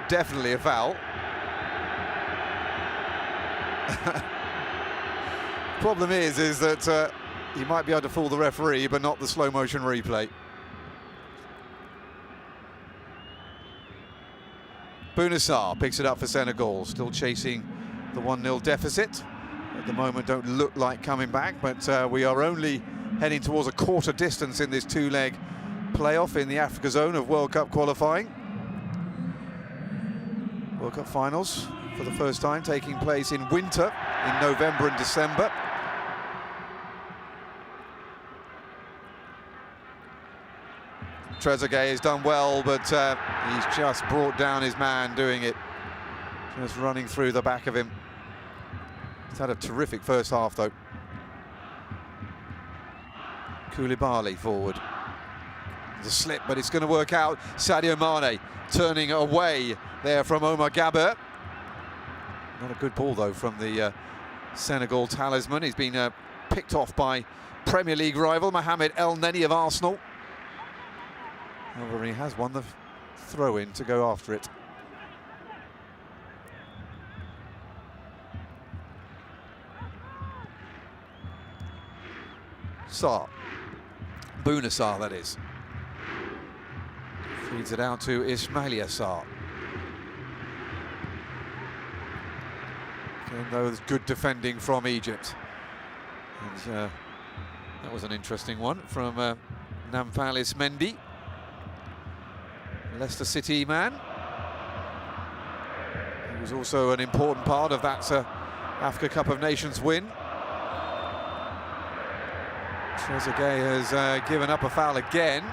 Definitely a foul. Problem is that he might be able to fool the referee, but not the slow motion replay. Bounassar picks it up for Senegal, still chasing the 1-0 deficit. At the moment don't look like coming back, but we are only heading towards a quarter distance in this 2-leg playoff in the Africa zone of World Cup qualifying. World Cup finals for the first time taking place in winter, in November and December. Trezeguet has done well, but he's just brought down his man doing it. Just running through the back of him. He's had a terrific first half, though. Koulibaly forward. The slip, but it's going to work out. Sadio Mane turning away there from Omar Gabber. Not a good ball, though, from the Senegal talisman. He's been picked off by Premier League rival Mohamed El Neni of Arsenal. However, he has won the throw-in to go after it. Sarr. Bounassar, that is. Feeds it out to Ismaila Sarr. Even though there's good defending from Egypt. And that was an interesting one from Nampalys Mendy, Leicester City man. He was also an important part of that Africa Cup of Nations win. Trezeguet has given up a foul again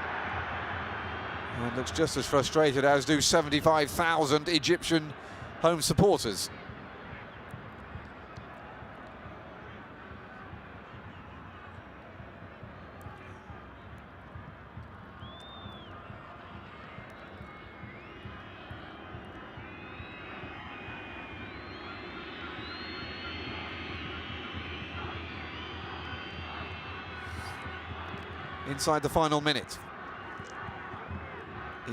and looks just as frustrated, as do 75,000 Egyptian home supporters. Inside the final minute,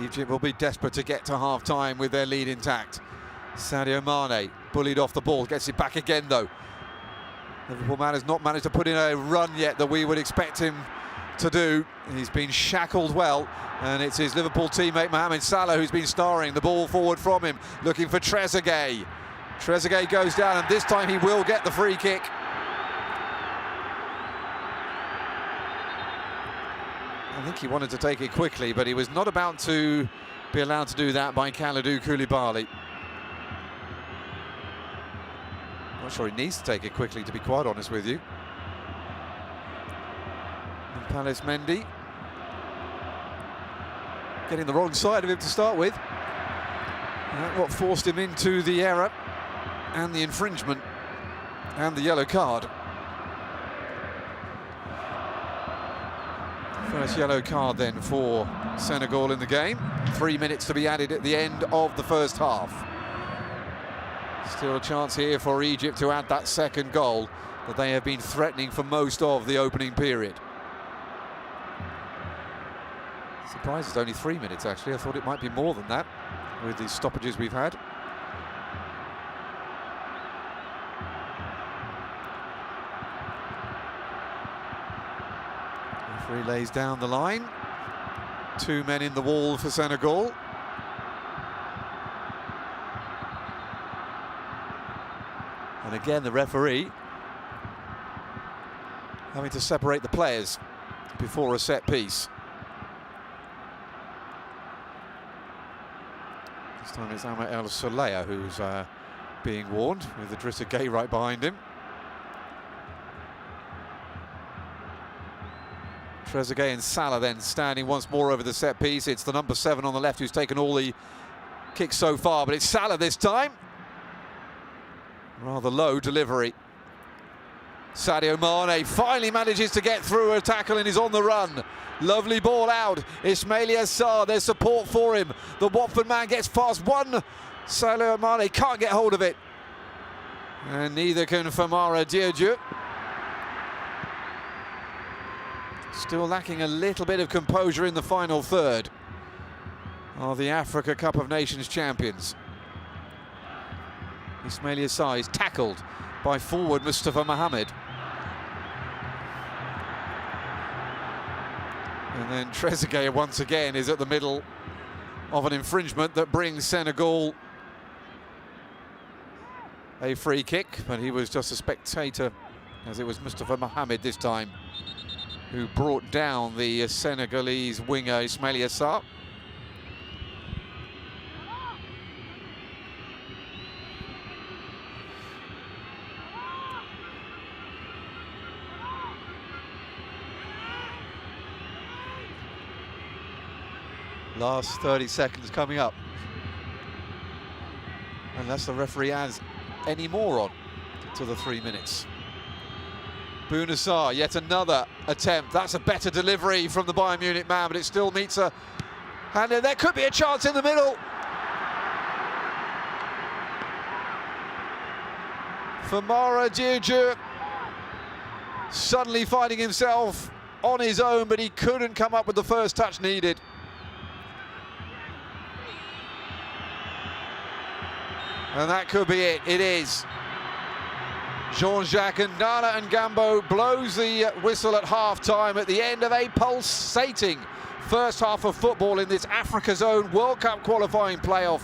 Egypt will be desperate to get to half-time with their lead intact. Sadio Mane, bullied off the ball, gets it back again though. Liverpool man has not managed to put in a run yet that we would expect him to do. He's been shackled well, and it's his Liverpool teammate Mohamed Salah who's been starring. The ball forward from him, looking for Trezeguet. Trezeguet goes down, and this time he will get the free kick. I think he wanted to take it quickly, but he was not about to be allowed to do that by Kalidou Koulibaly. Not sure he needs to take it quickly, to be quite honest with you. Nampalys Mendy getting the wrong side of him to start with. That's what forced him into the error and the infringement and the yellow card. First yellow card then for Senegal in the game. 3 minutes to be added at the end of the first half. Still a chance here for Egypt to add that second goal that they have been threatening for most of the opening period. Surprised it's only 3 minutes actually. I thought it might be more than that with the stoppages we've had. Referee lays down the line. 2 men in the wall for Senegal. And again, the referee having to separate the players before a set piece. This time it's Ahmed El Soleya who's being warned, with Idrissa Gueye right behind him. Trezeguet and Salah then standing once more over the set piece. It's the number 7 on the left who's taken all the kicks so far, but it's Salah this time. Rather low delivery. Sadio Mane finally manages to get through a tackle and is on the run. Lovely ball out. Ismaila Sarr, there's support for him. The Watford man gets past one. Sadio Mane can't get hold of it. And neither can Famara Diédhiou. Still lacking a little bit of composure in the final third of the Africa Cup of Nations champions. Ismaila Sarr is tackled by forward Mustafa Mohamed. And then Trezeguet once again is at the middle of an infringement that brings Senegal a free kick, but he was just a spectator, as it was Mustafa Mohamed this time who brought down the Senegalese winger Ismaila Sarr. Last 30 seconds coming up, unless the referee adds any more on to the 3 minutes. Bouna Sarr, yet another attempt. That's a better delivery from the Bayern Munich man, but it still meets a hand. There could be a chance in the middle. Famara Diédhiou suddenly finding himself on his own, but he couldn't come up with the first touch needed. And that could be it. It is. Jean-Jacques Ndala and Gambo blows the whistle at half-time at the end of a pulsating first half of football in this Africa's own World Cup qualifying playoff.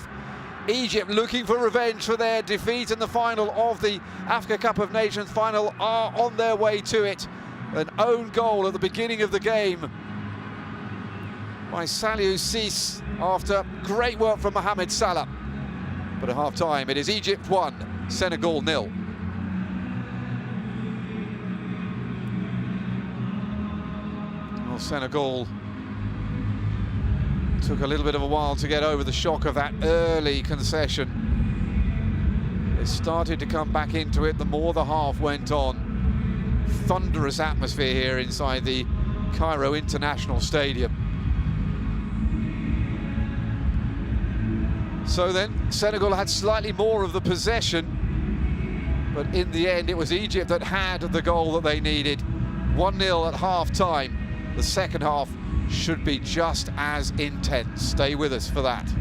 Egypt, looking for revenge for their defeat in the final of the Africa Cup of Nations final, are on their way to it. An own goal at the beginning of the game by Saliou Ciss after great work from Mohamed Salah. But at half-time, it is Egypt 1, Senegal 0. Well, Senegal took a little bit of a while to get over the shock of that early concession. They started to come back into it the more the half went on. Thunderous atmosphere here inside the Cairo International Stadium. So then, Senegal had slightly more of the possession, but in the end it was Egypt that had the goal that they needed. 1-0 at half-time. The second half should be just as intense. Stay with us for that.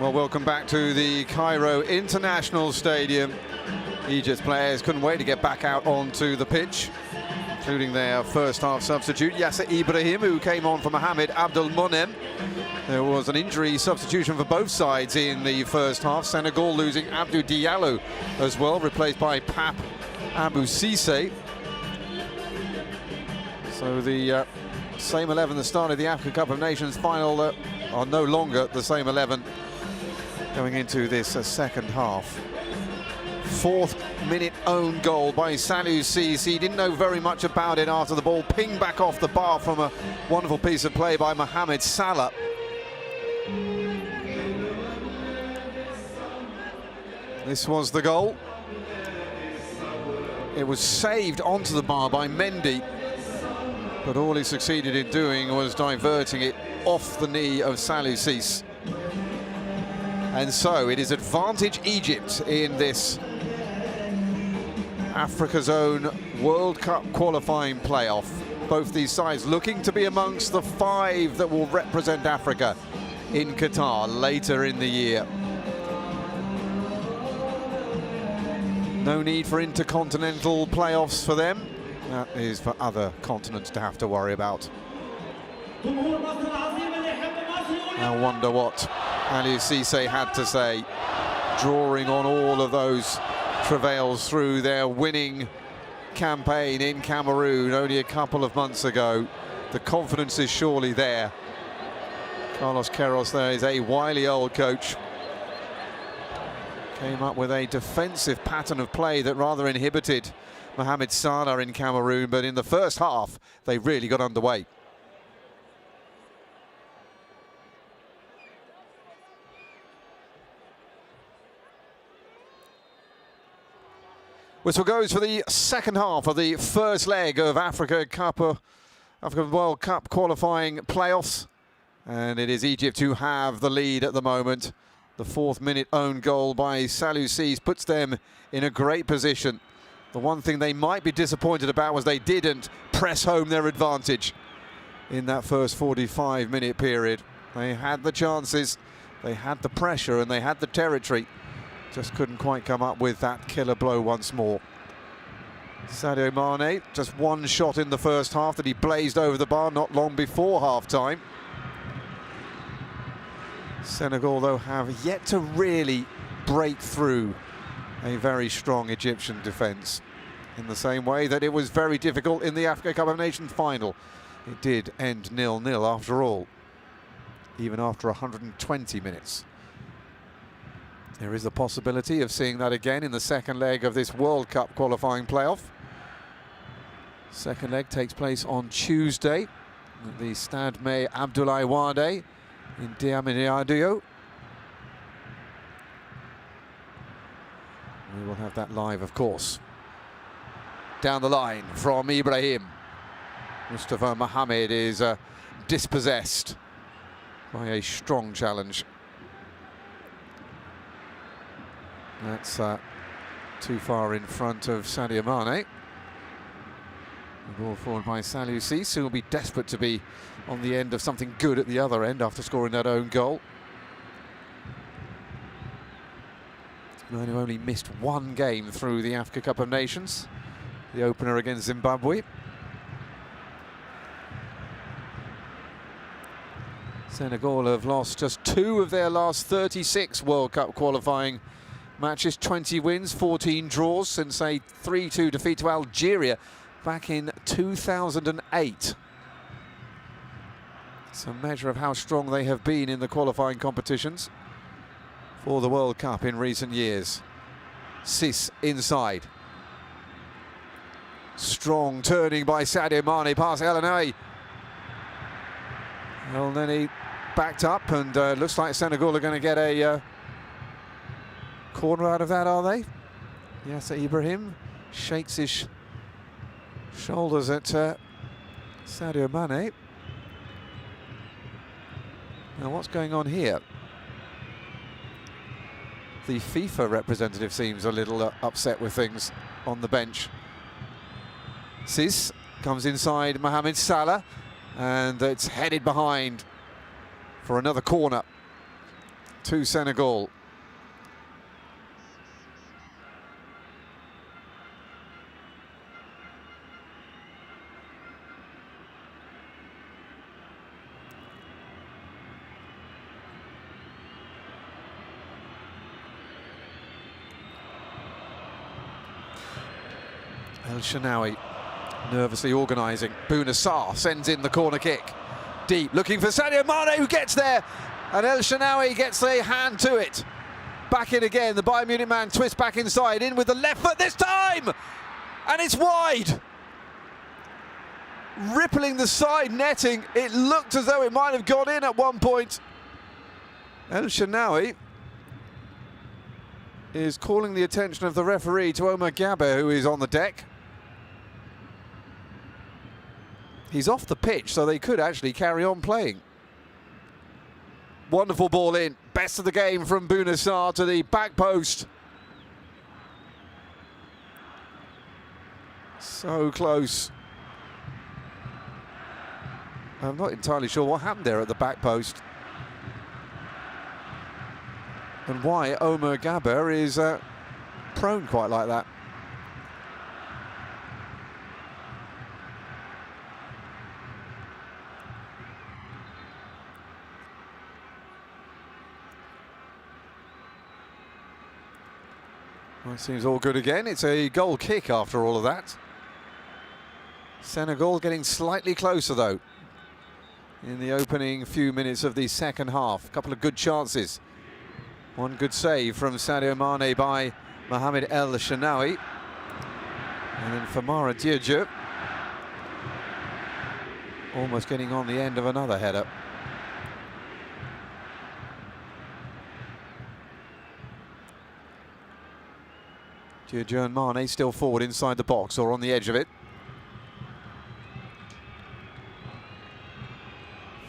Well, welcome back to the Cairo International Stadium. Egypt's players couldn't wait to get back out onto the pitch, including their first half substitute, Yasser Ibrahim, who came on for Mohamed Abdul Monem. There was an injury substitution for both sides in the first half. Senegal losing Abdou Diallo as well, replaced by Pap Abou Cisse. So the same 11 that started the Africa Cup of Nations final are no longer the same 11 going into this second half. 4th minute own goal by Salou Cisse. He didn't know very much about it after the ball pinged back off the bar from a wonderful piece of play by Mohamed Salah. This was the goal. It was saved onto the bar by Mendy, but all he succeeded in doing was diverting it off the knee of Salou Cisse. And so it is advantage Egypt in this Africa's own World Cup qualifying playoff. Both these sides looking to be amongst the 5 that will represent Africa in Qatar later in the year. No need for intercontinental playoffs for them. That is for other continents to have to worry about. I wonder what Salou Cisse had to say, drawing on all of those travails through their winning campaign in Cameroon only a couple of months ago. The confidence is surely there. Carlos Queiroz there is a wily old coach. Came up with a defensive pattern of play that rather inhibited Mohamed Salah in Cameroon, but in the first half they really got underway. Whistle goes for the second half of the first leg of African World Cup qualifying playoffs. And it is Egypt who have the lead at the moment. The 4th minute own goal by Salou Ciss puts them in a great position. The one thing they might be disappointed about was they didn't press home their advantage in that first 45-minute period. They had the chances, they had the pressure, and they had the territory. Just couldn't quite come up with that killer blow once more. Sadio Mane, just one shot in the first half that he blazed over the bar not long before half-time. Senegal, though, have yet to really break through a very strong Egyptian defence, in the same way that it was very difficult in the Africa Cup of Nations final. It did end 0-0 after all, even after 120 minutes. There is the possibility of seeing that again in the second leg of this World Cup qualifying playoff. Second leg takes place on Tuesday at the Stade Me Abdoulaye Wade in Diamniadio. We will have that live, of course. Down the line from Ibrahim. Mustafa Mohamed is dispossessed by a strong challenge. That's too far in front of Sadio Mane. The ball forward by Salou Ciss, who will be desperate to be on the end of something good at the other end after scoring that own goal. Man who only missed one game through the Africa Cup of Nations, the opener against Zimbabwe. Senegal have lost just 2 of their last 36 World Cup qualifying matches, 20 wins, 14 draws since a 3-2 defeat to Algeria back in 2008. It's a measure of how strong they have been in the qualifying competitions for the World Cup in recent years. Ciss inside. Strong turning by Sadio Mane past El Neni. El Neni backed up, and looks like Senegal are going to get a corner out of that, are they? Yes, Ibrahim shakes his shoulders at Sadio Mane. Now, what's going on here? The FIFA representative seems a little upset with things on the bench. Ciss comes inside Mohamed Salah, and it's headed behind for another corner to Senegal. El Shenawi nervously organising. Bouna Sarr sends in the corner kick. Deep, looking for Sadio Mane, who gets there. And El Shenawi gets a hand to it. Back in again, the Bayern Munich man twists back inside, in with the left foot this time! And it's wide! Rippling the side netting. It looked as though it might have gone in at one point. El Shenawi is calling the attention of the referee to Omar Gaber, who is on the deck. He's off the pitch, so they could actually carry on playing. Wonderful ball in. Best of the game from Bouna Sarr to the back post. So close. I'm not entirely sure what happened there at the back post, and why Omar Gaber is prone quite like that. Well, it seems all good again. It's a goal kick after all of that. Senegal getting slightly closer though in the opening few minutes of the second half. A couple of good chances. One good save from Sadio Mane by Mohamed El Shenawi. And then Famara Diédhiou almost getting on the end of another header. Diédhiou and Mane still forward inside the box or on the edge of it.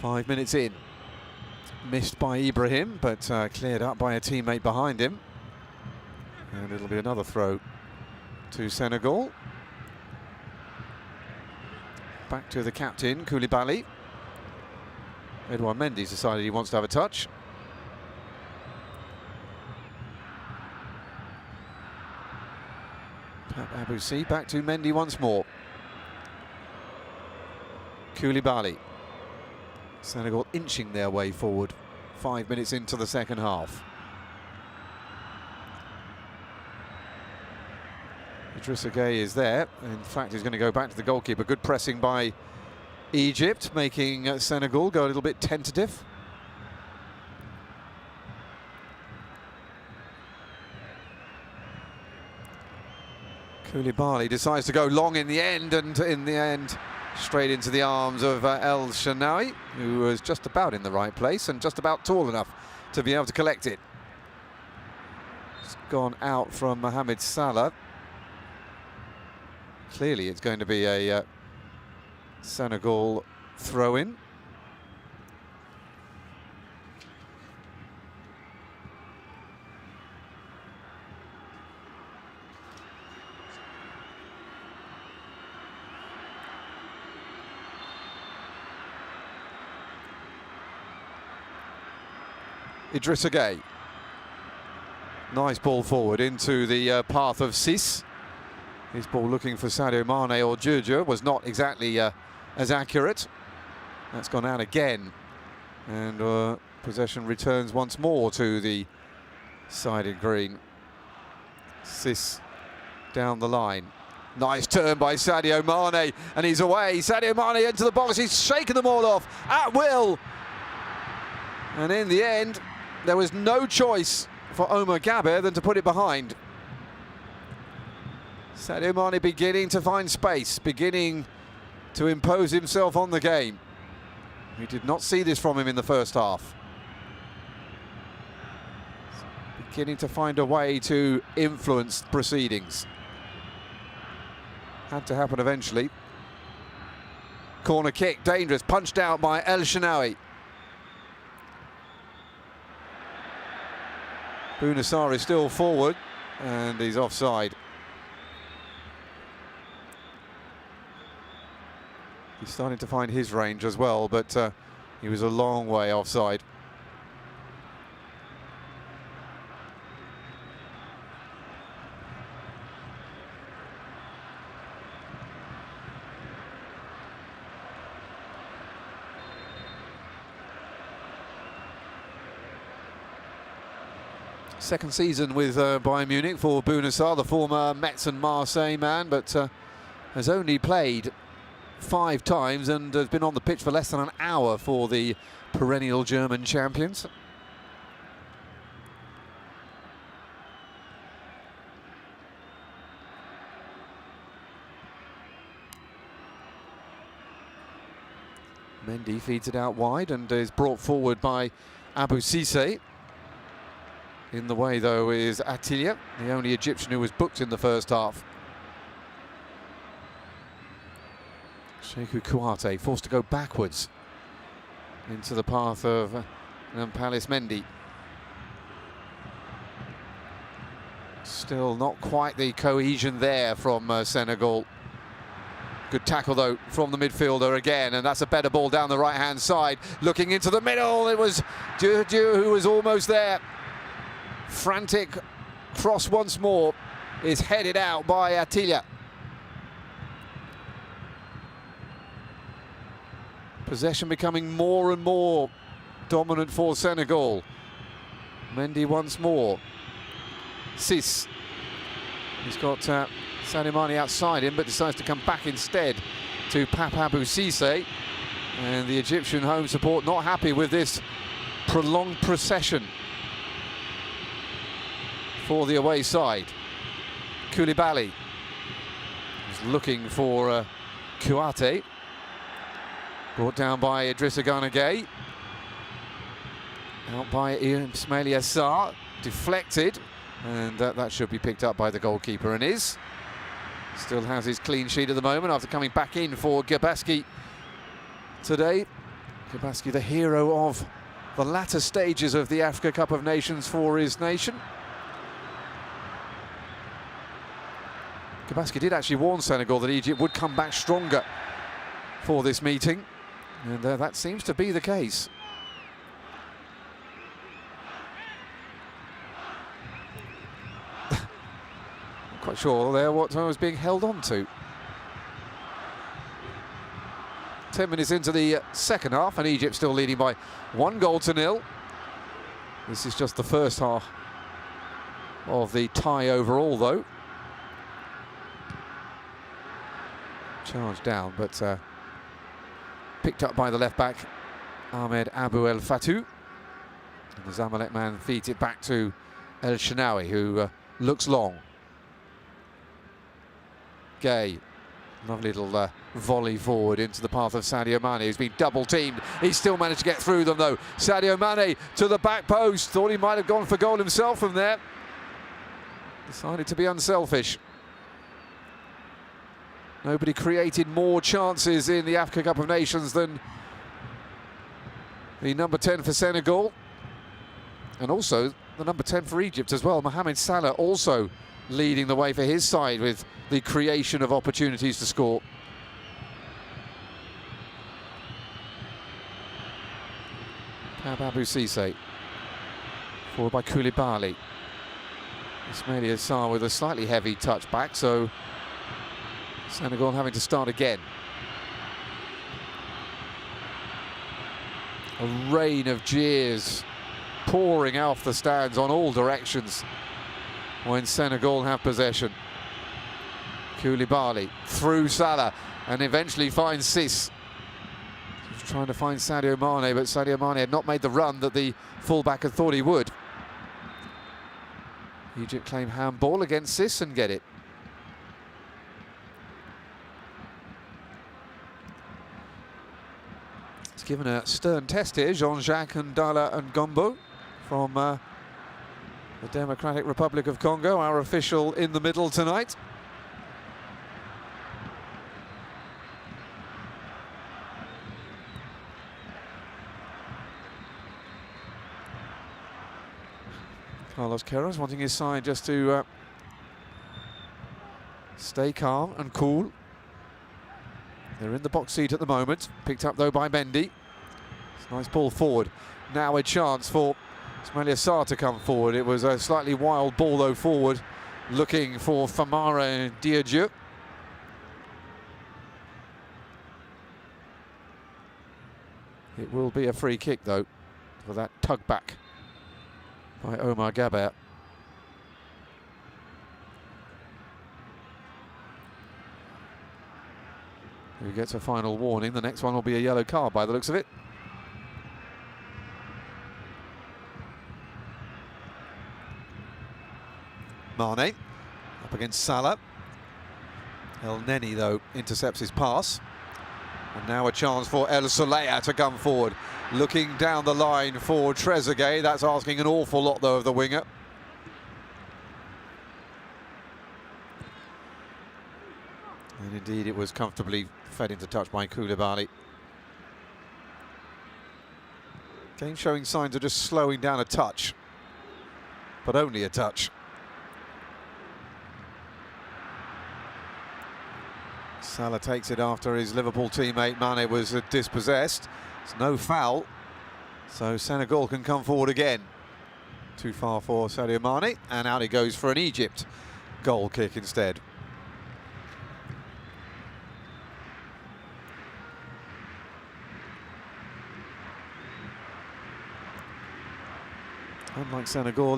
5 minutes in. Missed by Ibrahim, but cleared up by a teammate behind him. And it'll be another throw to Senegal. Back to the captain, Koulibaly. Edouard Mendy's decided he wants to have a touch. Abussi back to Mendy once more. Koulibaly. Senegal inching their way forward 5 minutes into the second half. Idrissa Gueye is there. In fact, he's going to go back to the goalkeeper. Good pressing by Egypt, making Senegal go a little bit tentative. Koulibaly decides to go long in the end, and in the end straight into the arms of El Shenawi, who was just about in the right place and just about tall enough to be able to collect it. It's gone out from Mohamed Salah. Clearly it's going to be a Senegal throw-in. Idrissa Gueye. Nice ball forward into the path of Sis. His ball looking for Sadio Mane or Diédhiou was not exactly as accurate. That's gone out again. And possession returns once more to the side in green. Sis down the line. Nice turn by Sadio Mane, and he's away. Sadio Mane into the box. He's shaken them all off at will. And in the end, there was no choice for Omar Gaber than to put it behind. Sadio Mane beginning to find space, beginning to impose himself on the game. We did not see this from him in the first half. Beginning to find a way to influence proceedings. Had to happen eventually. Corner kick, dangerous, punched out by El Shenawi. Bounassar is still forward, and he's offside. He's starting to find his range as well, but he was a long way offside. Second season with Bayern Munich for Bounassar, the former Metz and Marseille man, but has only played 5 times and has been on the pitch for less than an hour for the perennial German champions. Mendy feeds it out wide and is brought forward by Abou Cissé. In the way, though, is Atilia, the only Egyptian who was booked in the first half. Cheikhou Kouyaté forced to go backwards into the path of Nampalys Mendy. Still not quite the cohesion there from Senegal. Good tackle, though, from the midfielder again, and that's a better ball down the right-hand side. Looking into the middle, it was Diédhiou who was almost there. Frantic cross once more is headed out by Atilia. Possession becoming more and more dominant for Senegal. Mendy once more. Sis. He's got Sadio Mane outside him, but decides to come back instead to Papabou Cissé, and the Egyptian home support not happy with this prolonged procession for the away side. Koulibaly is looking for Kouate, brought down by Idrissa Gana Gueye, out by Ismaila Sarr, deflected, and that should be picked up by the goalkeeper, and is. Still has his clean sheet at the moment after coming back in for Gabaski today. Gabaski, the hero of the latter stages of the Africa Cup of Nations for his nation. Gabaski did actually warn Senegal that Egypt would come back stronger for this meeting, and that seems to be the case. Quite sure there what I was being held on to. 10 minutes into the second half, and Egypt still leading by 1-0. This is just the first half of the tie overall, though. Charged down, but picked up by the left-back, Ahmed Abou El Fatou. And the Zamalek man feeds it back to El Shenawi, who looks long. Gueye, lovely little volley forward into the path of Sadio Mane, who's been double-teamed. He's still managed to get through them, though. Sadio Mane to the back post. Thought he might have gone for goal himself from there. Decided to be unselfish. Nobody created more chances in the Africa Cup of Nations than the number 10 for Senegal. And also the number 10 for Egypt as well. Mohamed Salah also leading the way for his side with the creation of opportunities to score. Papabou Cissé, forward by Koulibaly. Ismaila Sarr with a slightly heavy touch back, so Senegal having to start again. A rain of jeers pouring off the stands on all directions when Senegal have possession. Koulibaly through Salah and eventually finds Ciss. He's trying to find Sadio Mane, but Sadio Mane had not made the run that the fullback had thought he would. Egypt claim handball against Ciss and get it. It's given a stern test here, Jean-Jacques Ndala and Gombo from the Democratic Republic of Congo, our official in the middle tonight. Carlos Queiroz wanting his side just to stay calm and cool. They're in the box seat at the moment, picked up though by Mendy. It's a nice ball forward. Now a chance for Ismaila Sarr to come forward. It was a slightly wild ball though forward, looking for Famara Diédhiou. It will be a free kick though for that tug back by Omar Gaber. Who gets a final warning. The next one will be a yellow card by the looks of it. Mane up against Salah. El Neni though intercepts his pass. And now a chance for El Soleya to come forward. Looking down the line for Trezeguet. That's asking an awful lot though of the winger. And indeed it was comfortably fed into touch by Koulibaly. Game showing signs of just slowing down a touch, but only a touch. Salah takes it after his Liverpool teammate Mane was dispossessed. It's no foul, so Senegal can come forward again. Too far for Sadio Mane, and out he goes for an Egypt goal kick instead. Unlike Senegal,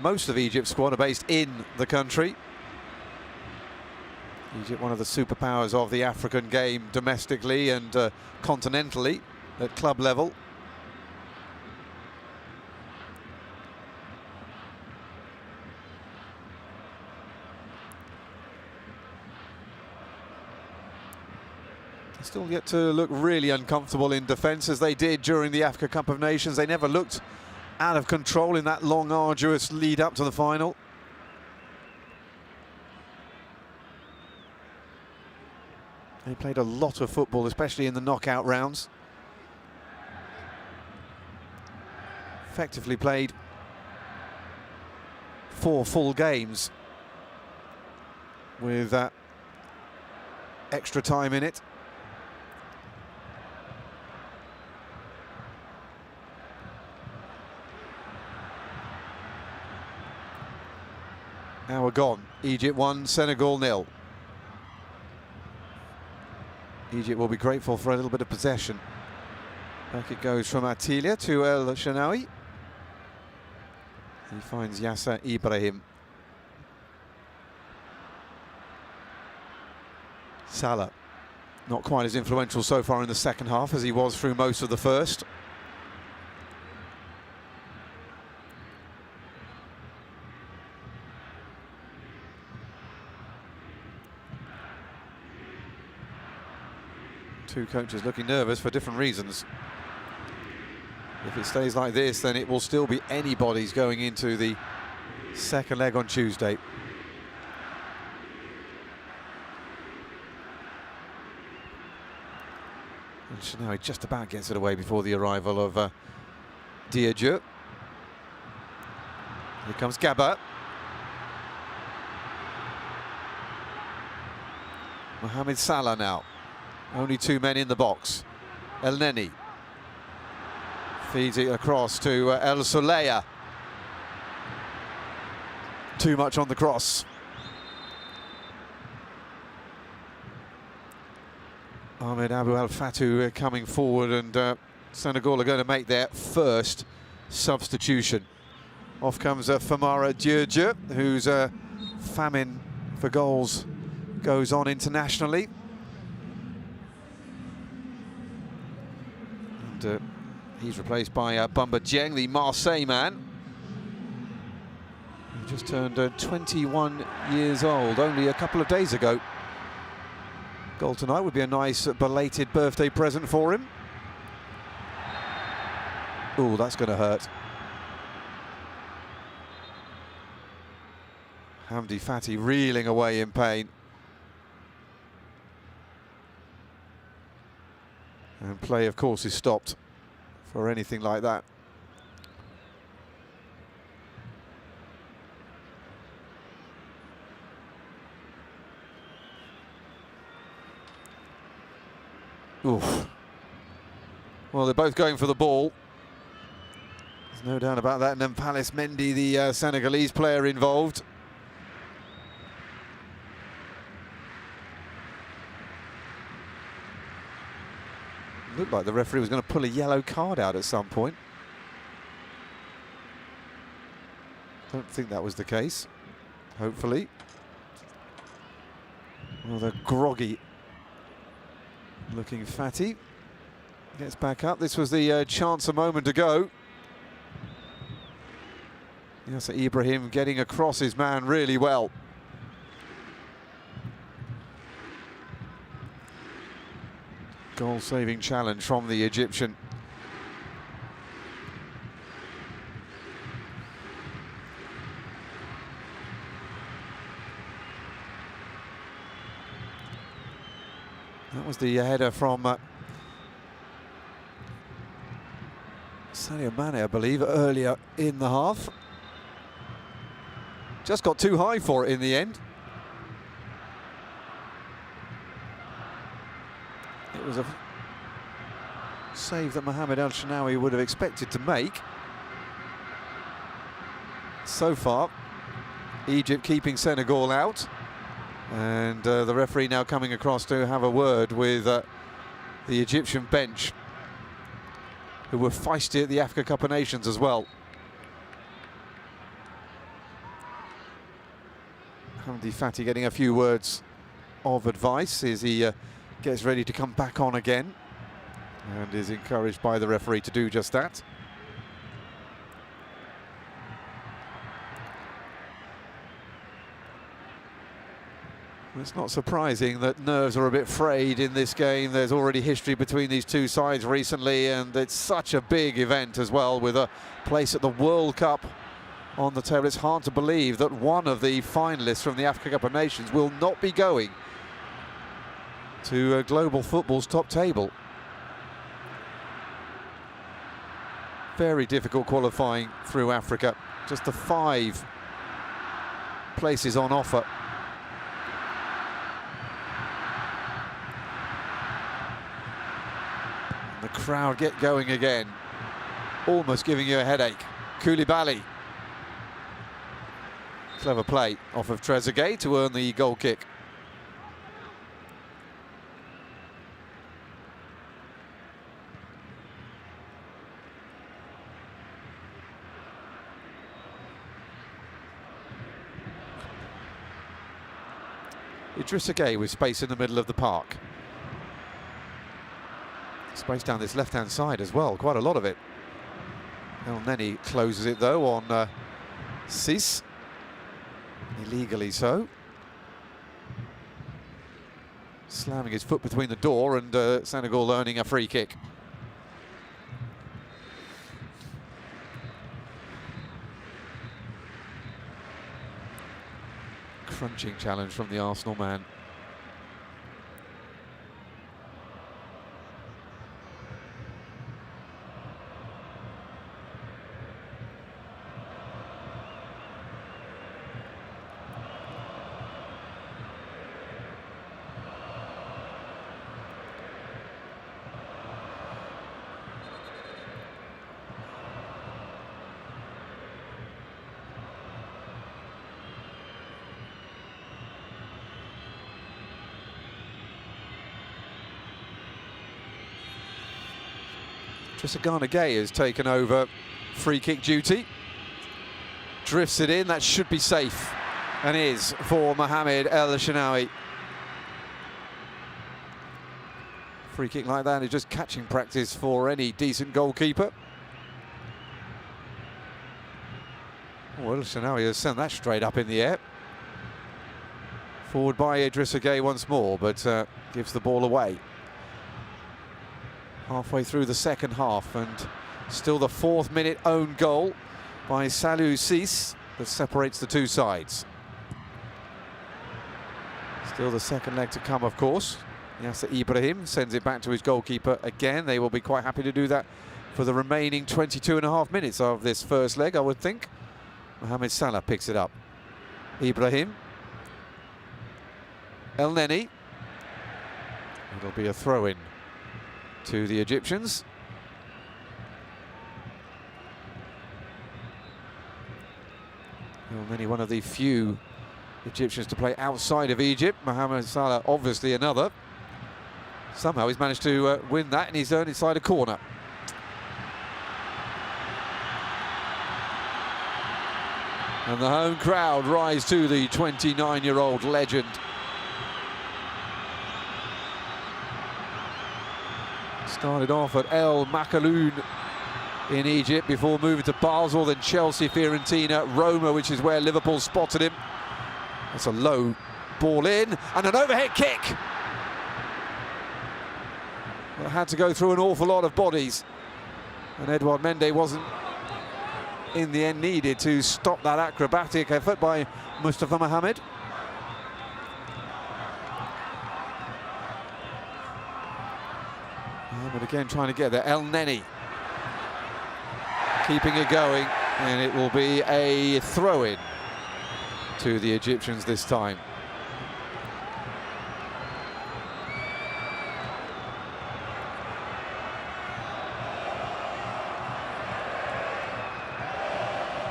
most of Egypt's squad are based in the country. Egypt, one of the superpowers of the African game domestically and continentally at club level. Still yet to look really uncomfortable in defence as they did during the Africa Cup of Nations. They never looked out of control in that long, arduous lead up to the final. They played a lot of football, especially in the knockout rounds. Effectively played 4 full games with extra time in it. Hour gone. Egypt 1, Senegal 0. Egypt will be grateful for a little bit of possession. Back it goes from Atilia to El Shanawi. He finds Yasser Ibrahim. Salah, not quite as influential so far in the second half as he was through most of the first. Two coaches looking nervous for different reasons. If it stays like this, then it will still be anybody's going into the second leg on Tuesday. And Shanawi just about gets it away before the arrival of Diadjeu. Here comes Gabba. Mohamed Salah now. Only 2 men in the box. El Neni feeds it across to El Soleya. Too much on the cross. Ahmed Abou El Fatou coming forward, and Senegal are going to make their first substitution. Off comes Famara Diadjeu, whose famine for goals goes on internationally. He's replaced by Bamba Dieng, the Marseille man, who just turned 21 years old only a couple of days ago. Goal tonight would be a nice belated birthday present for him. Oh, that's going to hurt. Hamdi Fati reeling away in pain. And play, of course, is stopped for anything like that. Oof. Well, they're both going for the ball. There's no doubt about that. And Nampalys Mendy, the Senegalese player involved. Looked like the referee was going to pull a yellow card out at some point. Don't think that was the case, hopefully. Well, the groggy looking Fati gets back up. This was the chance a moment ago. Yes, Ibrahim getting across his man really well. Goal-saving challenge from the Egyptian. That was the header from Sadio Mane, I believe, earlier in the half. Just got too high for it in the end. It was a save that Mohamed El Shanawi would have expected to make. So far, Egypt keeping Senegal out. And the referee now coming across to have a word with the Egyptian bench, who were feisty at the Africa Cup of Nations as well. Hamdi Fati getting a few words of advice as he gets ready to come back on again, and is encouraged by the referee to do just that. It's not surprising that nerves are a bit frayed in this game. There's already history between these two sides recently, and it's such a big event as well, with a place at the World Cup on the table. It's hard to believe that one of the finalists from the Africa Cup of Nations will not be going to global football's top table. Very difficult qualifying through Africa. Just the 5 places on offer. The crowd get going again, almost giving you a headache. Koulibaly. Clever play off of Trezeguet to earn the goal kick. Trezeguet with space in the middle of the park. Space down this left-hand side as well, quite a lot of it. El Neni closes it though on Sis, illegally so. Slamming his foot between the door, and Senegal earning a free kick. Crunching challenge from the Arsenal man. Trezeguet has taken over free kick duty. Drifts it in, that should be safe, and is for Mohamed El Shenawi. Free kick like that is just catching practice for any decent goalkeeper. Oh, El Shenawi has sent that straight up in the air. Forward by Trezeguet once more, but gives the ball away. Halfway through the second half, and still the 4th minute own goal by Salou Sis that separates the two sides. Still the second leg to come, of course. Yasser Ibrahim sends it back to his goalkeeper again. They will be quite happy to do that for the remaining 22.5 minutes of this first leg, I would think. Mohamed Salah picks it up. Ibrahim. El Neni. It'll be a throw-in to the Egyptians. El Neni, one of the few Egyptians to play outside of Egypt. Mohamed Salah, obviously another. Somehow he's managed to win that, and he's earned inside a corner. And the home crowd rise to the 29-year-old legend. Started off at El Makaloun in Egypt before moving to Basel, then Chelsea, Fiorentina, Roma, which is where Liverpool spotted him. That's a low ball in, and an overhead kick. It had to go through an awful lot of bodies, and Edouard Mendy wasn't in the end needed to stop that acrobatic effort by Mustafa Mohamed. But again, trying to get there. El Neni keeping it going, and it will be a throw-in to the Egyptians this time.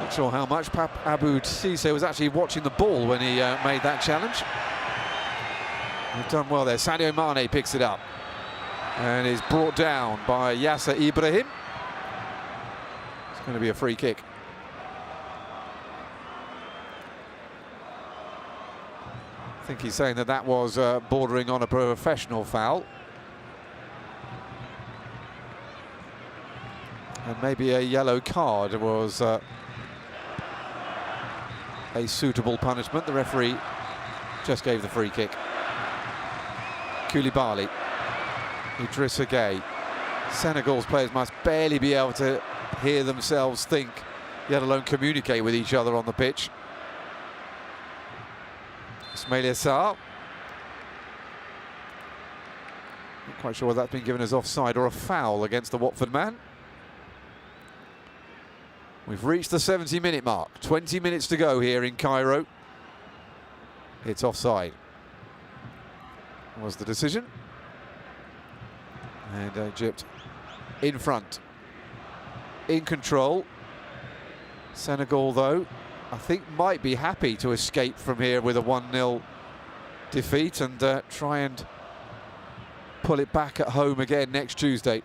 Not sure how much Pape Abou Cissé was actually watching the ball when he made that challenge. They've done well there. Sadio Mane picks it up and is brought down by Yasser Ibrahim. It's going to be a free kick. think he's saying that that was bordering on a professional foul. And maybe a yellow card was a suitable punishment. The referee just gave the free kick. Koulibaly, Idrissa Gueye. Senegal's players must barely be able to hear themselves think, let alone communicate with each other on the pitch. Ismaila Sarr. Not quite sure whether that's been given as offside or a foul against the Watford man. We've reached the 70-minute mark. 20 minutes to go here in Cairo. It's offside. Was the decision. And Egypt in front, in control. Senegal, though, I think might be happy to escape from here with a 1-0 defeat and try and pull it back at home again next Tuesday.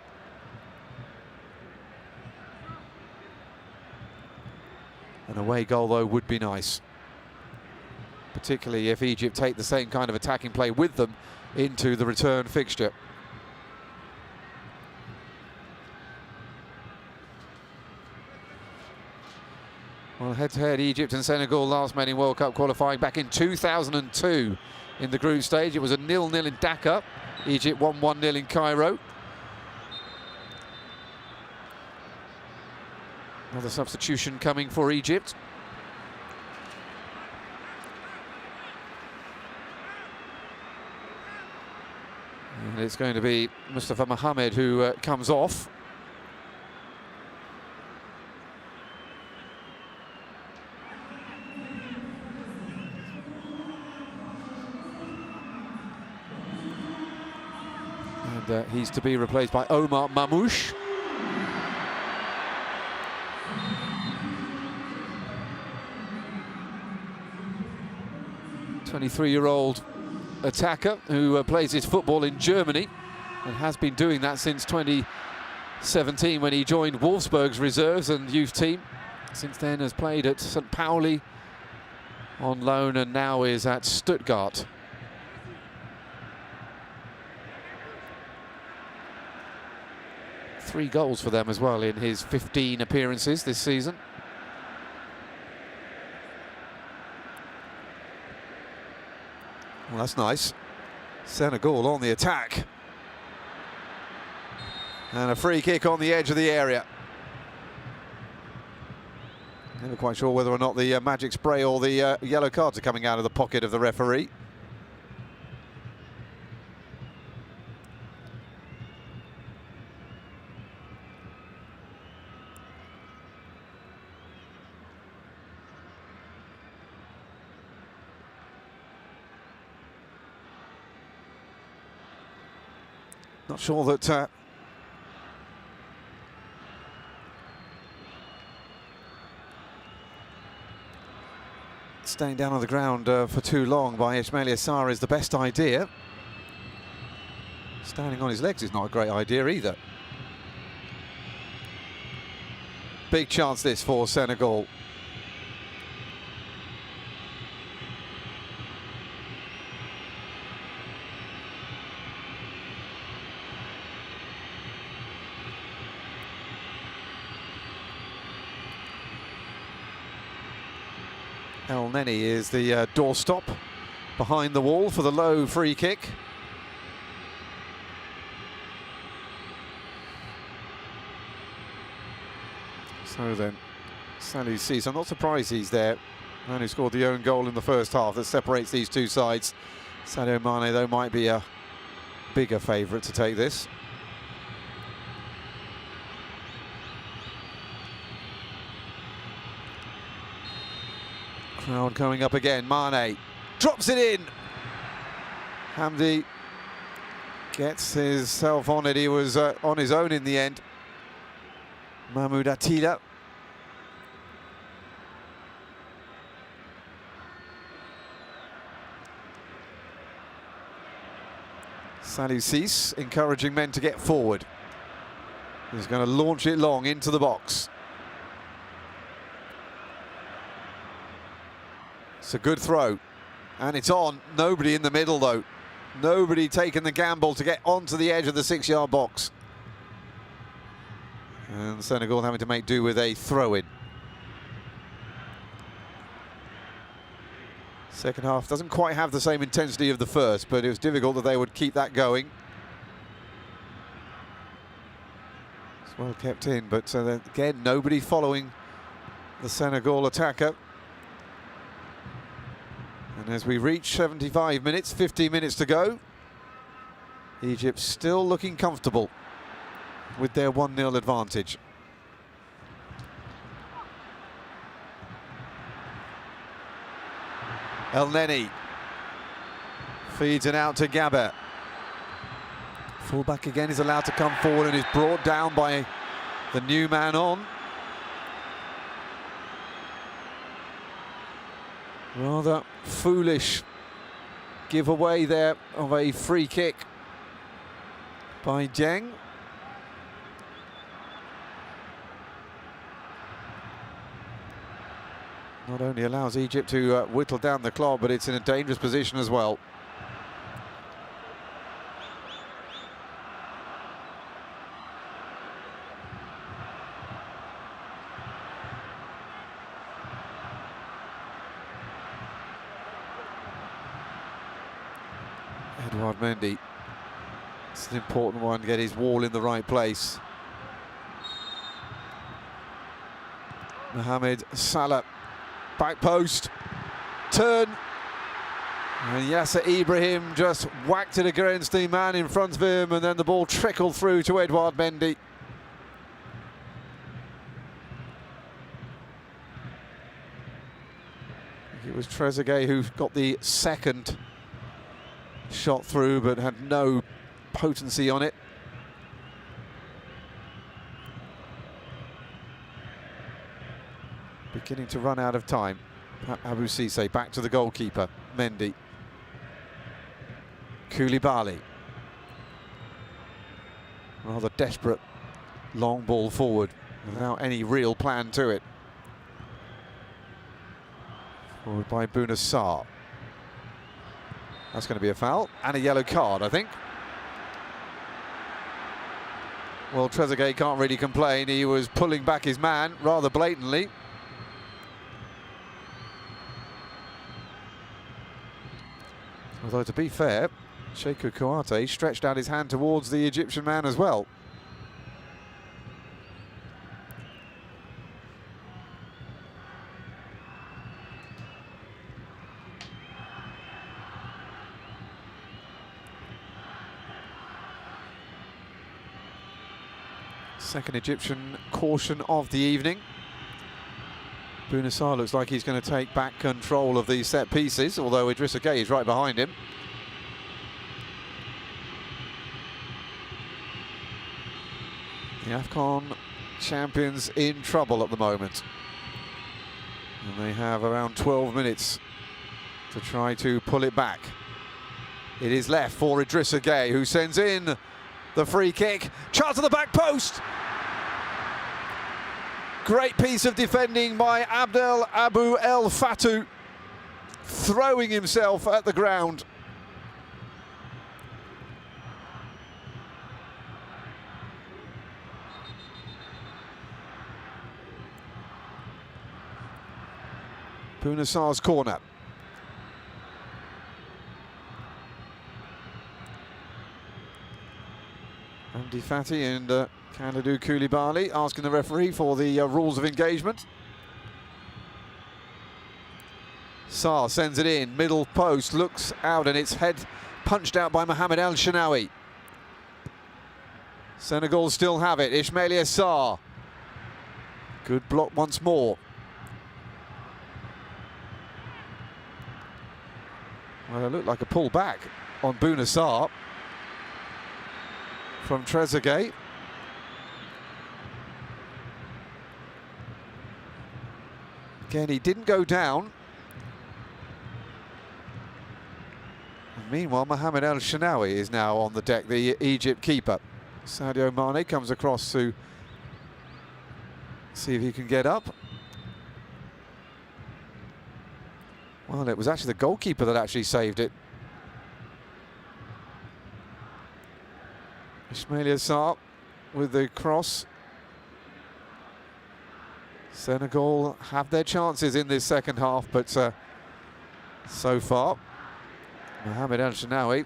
An away goal, though, would be nice, particularly if Egypt take the same kind of attacking play with them into the return fixture. Well, head-to-head, Egypt and Senegal last met in World Cup qualifying back in 2002 in the group stage. It was a 0-0 in Dhaka. Egypt won 1-0 in Cairo. Another substitution coming for Egypt. And it's going to be Mustafa Mohamed who comes off. And he's to be replaced by Omar Mamouche. A 23-year-old attacker who plays his football in Germany and has been doing that since 2017 when he joined Wolfsburg's reserves and youth team. Since then has played at St. Pauli on loan and now is at Stuttgart. Three goals for them as well in his 15 appearances this season. Well, that's nice. Senegal on the attack. And a free kick on the edge of the area. Never quite sure whether or not the magic spray or the yellow cards are coming out of the pocket of the referee. Not sure that staying down on the ground for too long by Ismaila Sarr is the best idea. Standing on his legs is not a great idea either. Big chance this for Senegal. El Neni is the doorstop behind the wall for the low free kick. So then, Salou Ciss, I'm not surprised he's there. Man who scored the own goal in the first half that separates these two sides. Sadio Mane, though, might be a bigger favourite to take this. Crowd coming up again. Mane drops it in. Hamdi gets himself on it. He was on his own in the end. Mahmoud Attila. Salou Ciss encouraging men to get forward. He's going to launch it long into the box. It's a good throw. And it's on. Nobody in the middle, though. Nobody taking the gamble to get onto the edge of the 6-yard box. And Senegal having to make do with a throw-in. Second half doesn't quite have the same intensity of the first, but it was difficult that they would keep that going. It's well kept in, but again, nobody following the Senegal attacker. And as we reach 75 minutes, 50 minutes to go, Egypt still looking comfortable with their 1-0 advantage. El Neni feeds it out to Gabber. Fullback again is allowed to come forward and is brought down by the new man on. Rather foolish giveaway there of a free kick by Dieng. Not only allows Egypt to whittle down the clock, but it's in a dangerous position as well. Edouard Mendy. It's an important one to get his wall in the right place. Mohamed Salah. Back post, turn, and Yasser Ibrahim just whacked it against the man in front of him, and then the ball trickled through to Edouard Mendy. It was Trezeguet who got the second shot through, but had no potency on it. Beginning to run out of time. Abu Cisse back to the goalkeeper, Mendy. Koulibaly. Rather desperate long ball forward without any real plan to it. Forward by Bouna Sarr. That's going to be a foul and a yellow card, I think. Well, Trezeguet can't really complain. He was pulling back his man rather blatantly. Although, to be fair, Cheikhou Kouyaté stretched out his hand towards the Egyptian man as well. Second Egyptian caution of the evening. Bouna Sarr looks like he's going to take back control of these set pieces, although Idrissa Gueye is right behind him. The AFCON champions in trouble at the moment. And they have around 12 minutes to try to pull it back. It is left for Idrissa Gueye, who sends in the free kick. Chance to the back post. Great piece of defending by Abdel Abu El Fatou, throwing himself at the ground. Bouna Sarr's corner. Amdi Fati and Kalidou Koulibaly asking the referee for the rules of engagement. Sarr sends it in, middle post, looks out, and it's head punched out by Mohamed El Shenawi. Senegal still have it. Ismaïla Sarr. Good block once more. Well, it looked like a pull back on Bouna Sarr from Trezeguet. Again, he didn't go down. And meanwhile, Mohamed El Shenawi is now on the deck, the Egypt keeper. Sadio Mane comes across to see if he can get up. Well, it was actually the goalkeeper that actually saved it. Ismaila Sarr with the cross. Senegal have their chances in this second half, but so far, Mohamed El Shenawy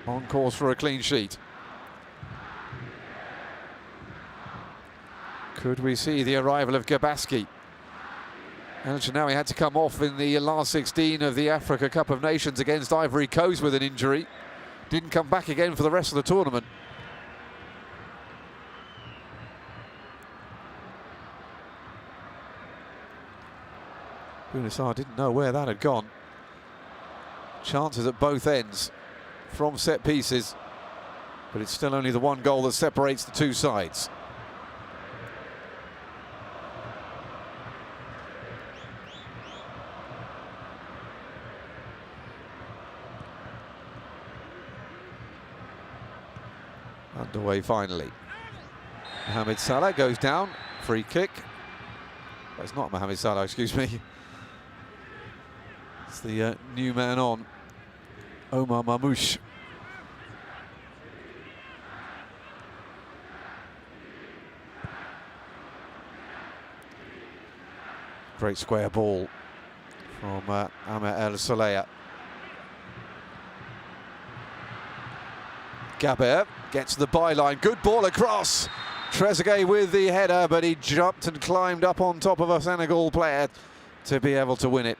on course for a clean sheet. Could we see the arrival of Gabaski? El Shenawy had to come off in the last 16 of the Africa Cup of Nations against Ivory Coast with an injury. Didn't come back again for the rest of the tournament. Bunissar didn't know where that had gone. Chances at both ends from set pieces, but it's still only the one goal that separates the two sides. Underway finally. Mohamed Salah goes down, free kick. Well, it's not Mohamed Salah, excuse me. It's the new man on, Omar Mamouche. Great square ball from Ahmed El Soleya. Gaber gets the byline, good ball across. Trezeguet with the header, but he jumped and climbed up on top of a Senegal player to be able to win it.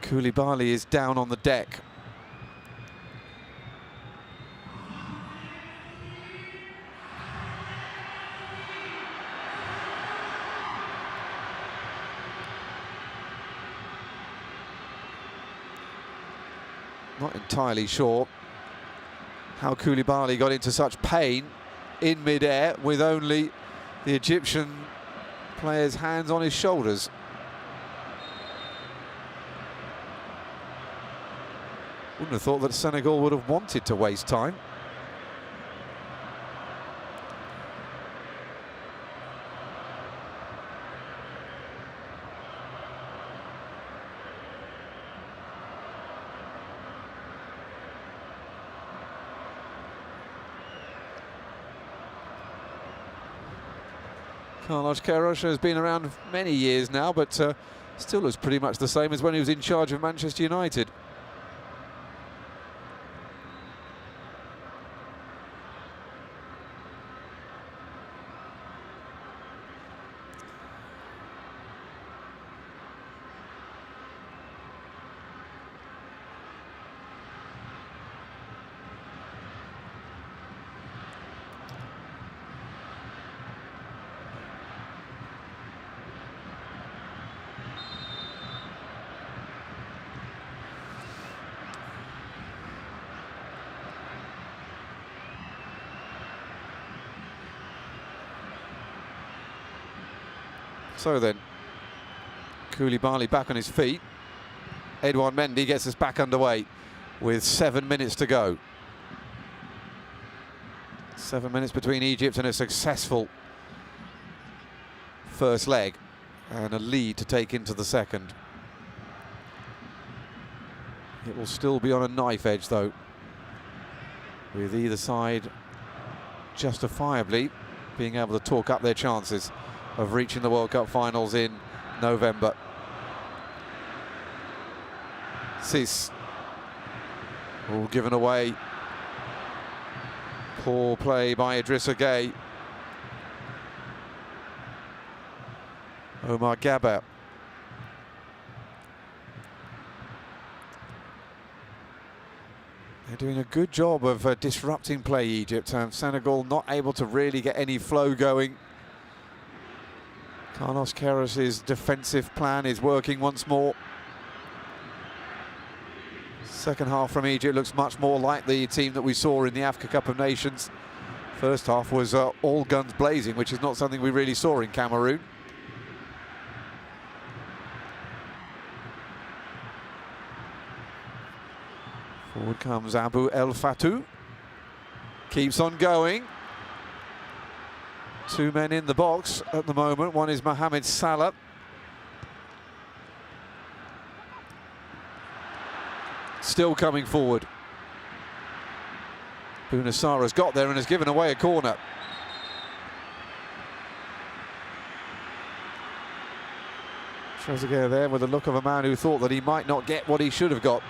Koulibaly is down on the deck. Not entirely sure how Koulibaly got into such pain in mid-air with only the Egyptian player's hands on his shoulders. Wouldn't have thought that Senegal would have wanted to waste time. Carlos Queiroz has been around many years now, but still looks pretty much the same as when he was in charge of Manchester United. So then, Koulibaly back on his feet. Edouard Mendy gets us back underway with 7 minutes to go. 7 minutes between Egypt and a successful first leg and a lead to take into the second. It will still be on a knife edge though, with either side justifiably being able to talk up their chances of reaching the World Cup finals in November. Sis, all given away. Poor play by Idrissa Gueye. Omar Gaber. They're doing a good job of disrupting play, Egypt. Senegal not able to really get any flow going. Carlos Queiroz's defensive plan is working once more. Second half from Egypt looks much more like the team that we saw in the Africa Cup of Nations. First half was all guns blazing, which is not something we really saw in Cameroon. Forward comes Abou El Fatou. Keeps on going. Two men in the box at the moment. One is Mohamed Salah. still coming forward. Bunasara's got there and has given away a corner. Trezeguet there with the look of a man who thought that he might not get what he should have got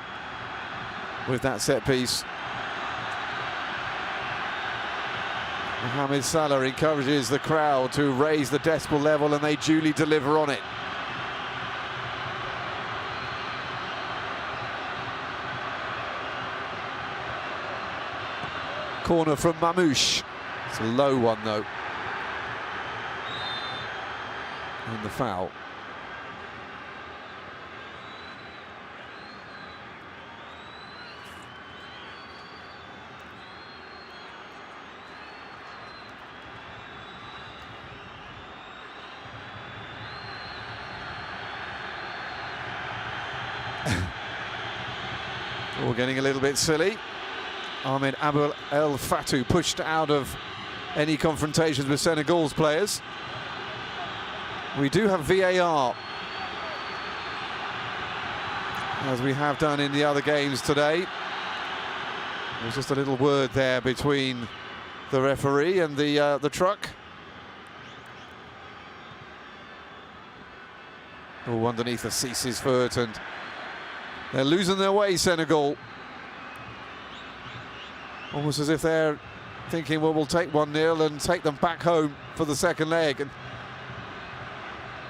with that set piece. Mohamed Salah encourages the crowd to raise the decibel level, and they duly deliver on it. Corner from Mamouche. It's a low one though. And the foul. All getting a little bit silly. Ahmed Abou El Fatou pushed out of any confrontations with Senegal's players. We do have VAR, as we have done in the other games today. There's just a little word there between the referee and the truck. Oh, underneath the Cece's foot, and they're losing their way, Senegal. Almost as if they're thinking, well, we'll take 1-0 and take them back home for the second leg and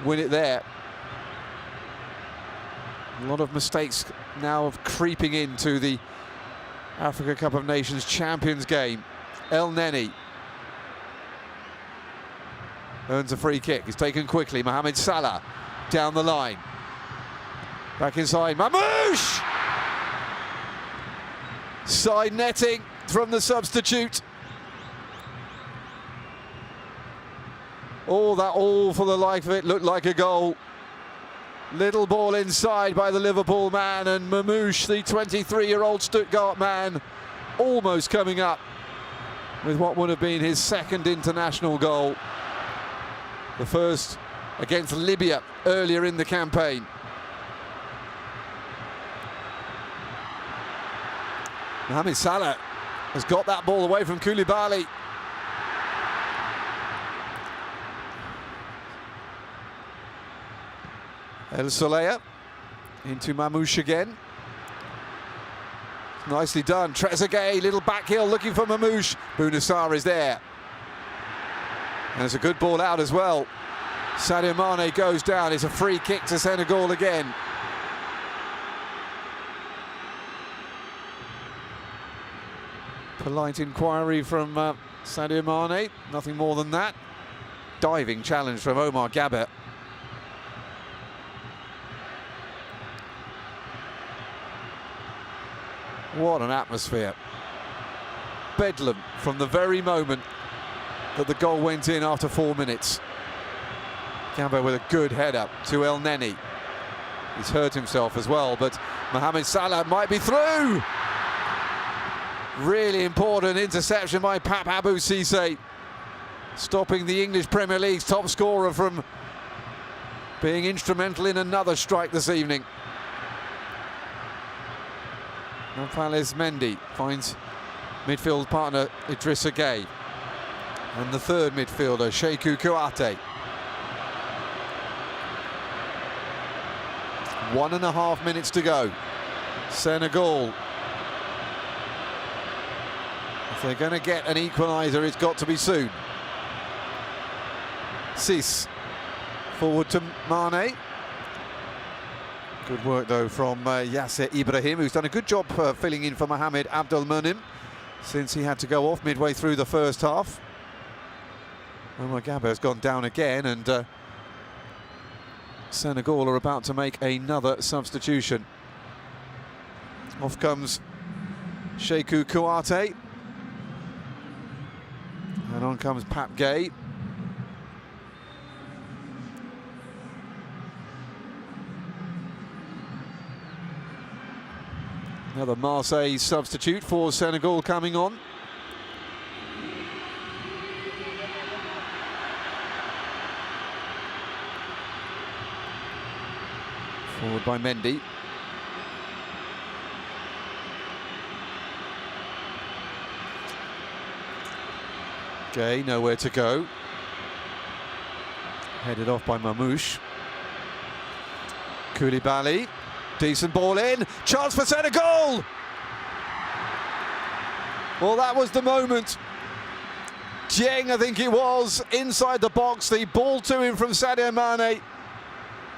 win it there. A lot of mistakes now of creeping into the Africa Cup of Nations Champions game. El Neni earns a free kick. He's taken quickly. Mohamed Salah down the line. Back inside. Mamouche! Side netting from the substitute. Oh, that all for the life of it looked like a goal. Little ball inside by the Liverpool man, and Mamouche, the 23-year-old Stuttgart man, almost coming up with what would have been his second international goal. The first against Libya earlier in the campaign. Mohamed Salah has got that ball away from Koulibaly. El Soleil into Mamouche again. Nicely done. Trezeguet, little back heel looking for Mamouche. Bounoussar is there. And it's a good ball out as well. Sadio Mane goes down. It's a free kick to Senegal again. Polite inquiry from Sadio Mane. Nothing more than that. Diving challenge from Omar Gabet. What an atmosphere. Bedlam from the very moment that the goal went in after 4 minutes. Gabet with a good header to El Neni. He's hurt himself as well, but Mohamed Salah might be through. Really important interception by Pape Abou Cisse, stopping the English Premier League's top scorer from being instrumental in another strike this evening. Nampalys Mendy finds midfield partner Idrissa Gueye, and the third midfielder Cheikhou Kouyaté. 1.5 minutes to go. Senegal, if they're going to get an equaliser, it's got to be soon. Cisse forward to Mane. Good work though from Yasser Ibrahim, who's done a good job filling in for Mohamed Abdelmonem since he had to go off midway through the first half. Omar Gabet has gone down again, and Senegal are about to make another substitution. Off comes Cheikhou Kouyaté, and on comes Pape Gueye. Another Marseille substitute for Senegal coming on. Forward by Mendy. Gay, nowhere to go. Headed off by Mamouche. Koulibaly, decent ball in, chance for Senegal! Well, that was the moment. Dieng, I think it was, inside the box, the ball to him from Sadio Mane,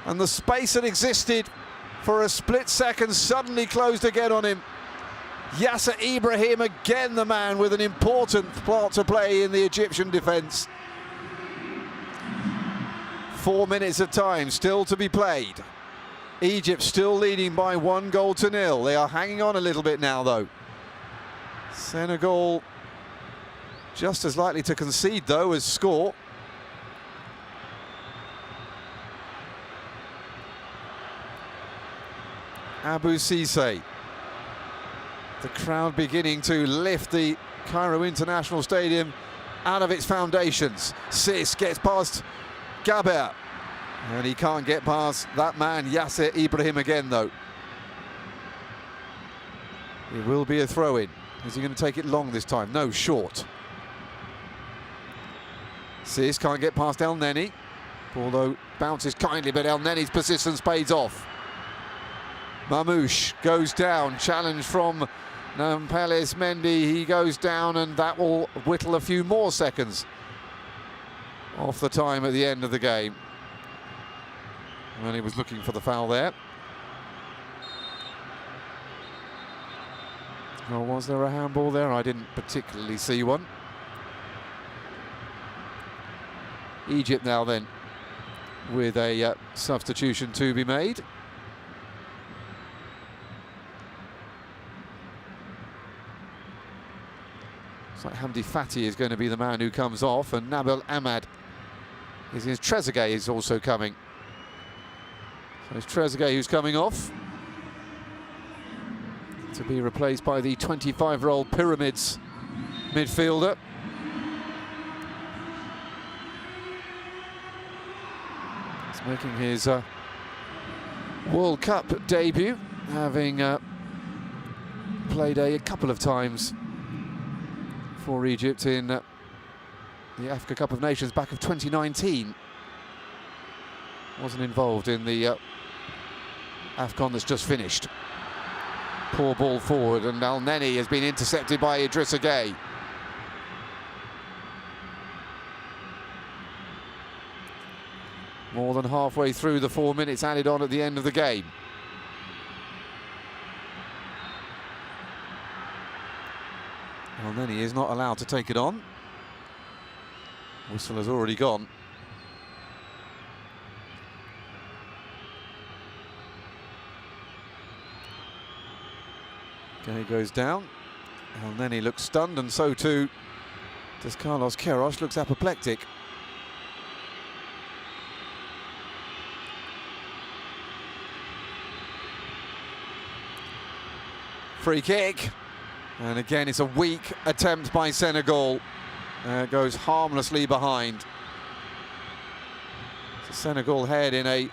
and the space that existed for a split second suddenly closed again on him. Yasser Ibrahim again, the man with an important part to play in the Egyptian defence. 4 minutes of time still to be played. Egypt still leading by 1-0. They are hanging on a little bit now, though. Senegal just as likely to concede, though, as score. Abou Cissé. The crowd beginning to lift the Cairo International Stadium out of its foundations. Sis gets past Gaber, and he can't get past that man, Yasser Ibrahim, again, though. It will be a throw-in. Is he going to take it long this time? No, short. Sis can't get past El Neni, although bounces kindly, but El Neni's persistence pays off. Mamouche goes down, challenge from Nampalys Mendy. He goes down, and that will whittle a few more seconds off the time at the end of the game. And he was looking for the foul there. Or was there a handball there? I didn't particularly see one. Egypt now then with a substitution to be made. It's like Hamdi Fati is going to be the man who comes off, and Nabil Ahmad is his. Trezeguet is also coming. So it's Trezeguet who's coming off, to be replaced by the 25-year-old Pyramids midfielder. He's making his World Cup debut, having played a couple of times for Egypt in the Africa Cup of Nations back of 2019. Wasn't involved in the AFCON that's just finished. Poor ball forward, and El Neni has been intercepted by Idrissa Gueye. More than halfway through the 4 minutes added on at the end of the game. El Neni is not allowed to take it on. Whistle has already gone. Gueye goes down. El Neni looks stunned, and so too does Carlos Queiroz. Looks apoplectic. Free kick, and again it's a weak attempt by Senegal. Goes harmlessly behind. So Senegal head in a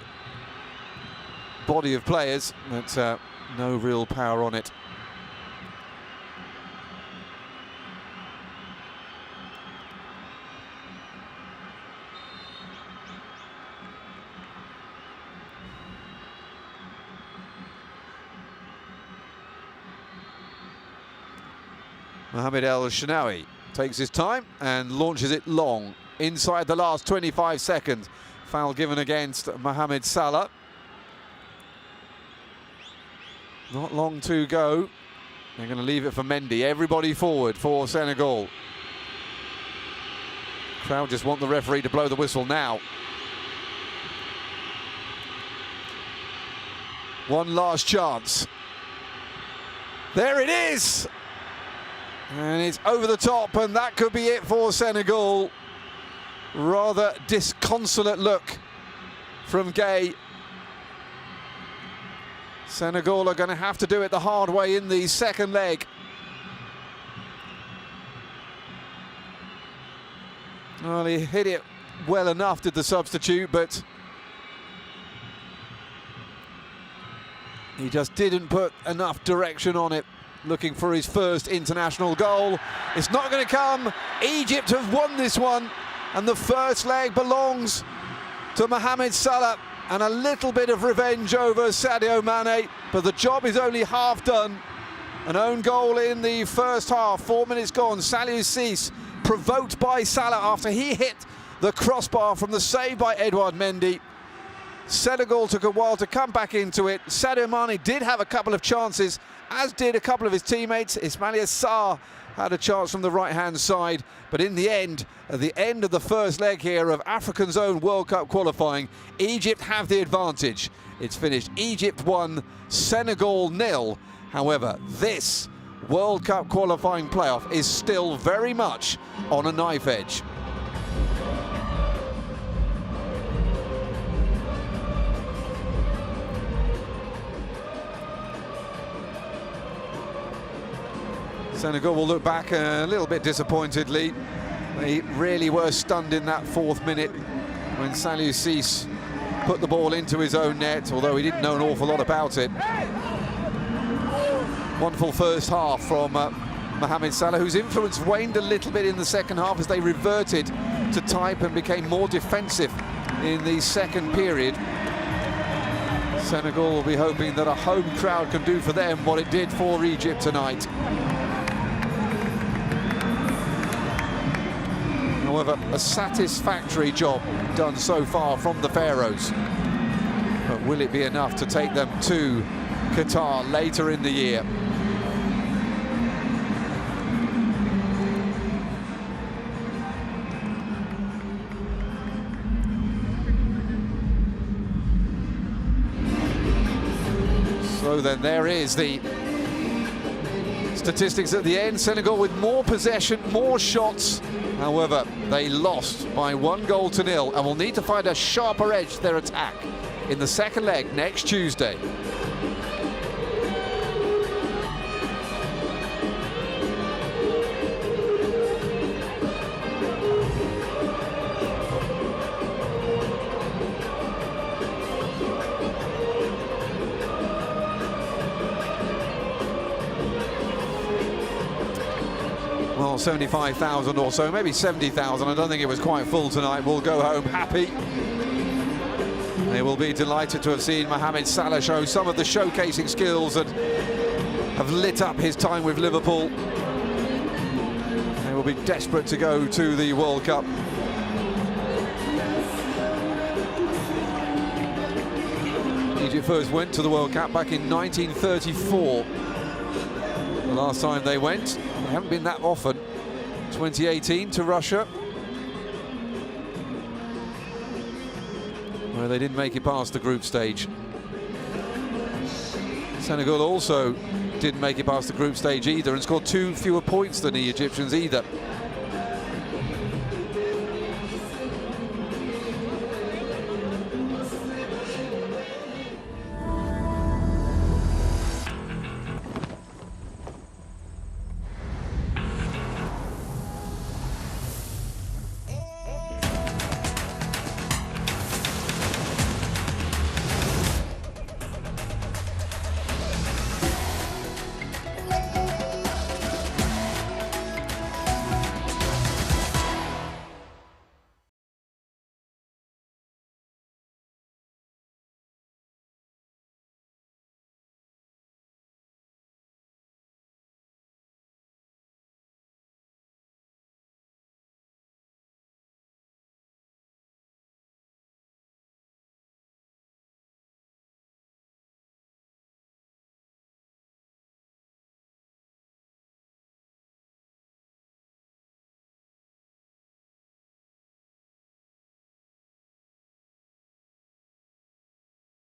body of players, but no real power on it. Mohamed El Shnawi takes his time and launches it long inside the last 25 seconds. Foul given against Mohamed Salah. Not long to go. They're going to leave it for Mendy. Everybody forward for Senegal. Crowd just want the referee to blow the whistle now. One last chance. There it is! And it's over the top, and that could be it for Senegal. Rather disconsolate look from Gueye. Senegal are going to have to do it the hard way in the second leg. Well, he hit it well enough, did the substitute, but he just didn't put enough direction on it. looking for his first international goal. It's not going to come. Egypt have won this one, and the first leg belongs to Mohamed Salah, and a little bit of revenge over Sadio Mane, but the job is only half done. An own goal in the first half, 4 minutes gone. Saliou Ciss, provoked by Salah after he hit the crossbar from the save by Edouard Mendy. Senegal took a while to come back into it. Sadio Mane did have a couple of chances, as did a couple of his teammates. Ismaila Sarr had a chance from the right-hand side, but in the end, at the end of the first leg here of Africa's own World Cup qualifying, Egypt have the advantage. It's finished Egypt 1, Senegal 0. However, this World Cup qualifying playoff is still very much on a knife edge. Senegal will look back a little bit disappointedly. They really were stunned in that 4th minute when Saliou Ciss put the ball into his own net, although he didn't know an awful lot about it. Wonderful first half from Mohamed Salah, whose influence waned a little bit in the second half as they reverted to type and became more defensive in the second period. Senegal will be hoping that a home crowd can do for them what it did for Egypt tonight. However, a satisfactory job done so far from the Pharaohs. But will it be enough to take them to Qatar later in the year? So then there is the statistics at the end. Senegal with more possession, more shots. However, they lost by 1-0 and will need to find a sharper edge to their attack in the second leg next Tuesday. Well, 75,000 or so, maybe 70,000. I don't think it was quite full tonight. Will go home happy. They will be delighted to have seen Mohamed Salah show some of the showcasing skills that have lit up his time with Liverpool. They will be desperate to go to the World Cup. Egypt first went to the World Cup back in 1934. The last time they went, they haven't been that often. 2018 to Russia, where they didn't make it past the group stage. Senegal also didn't make it past the group stage either and scored 2 fewer points than the Egyptians either.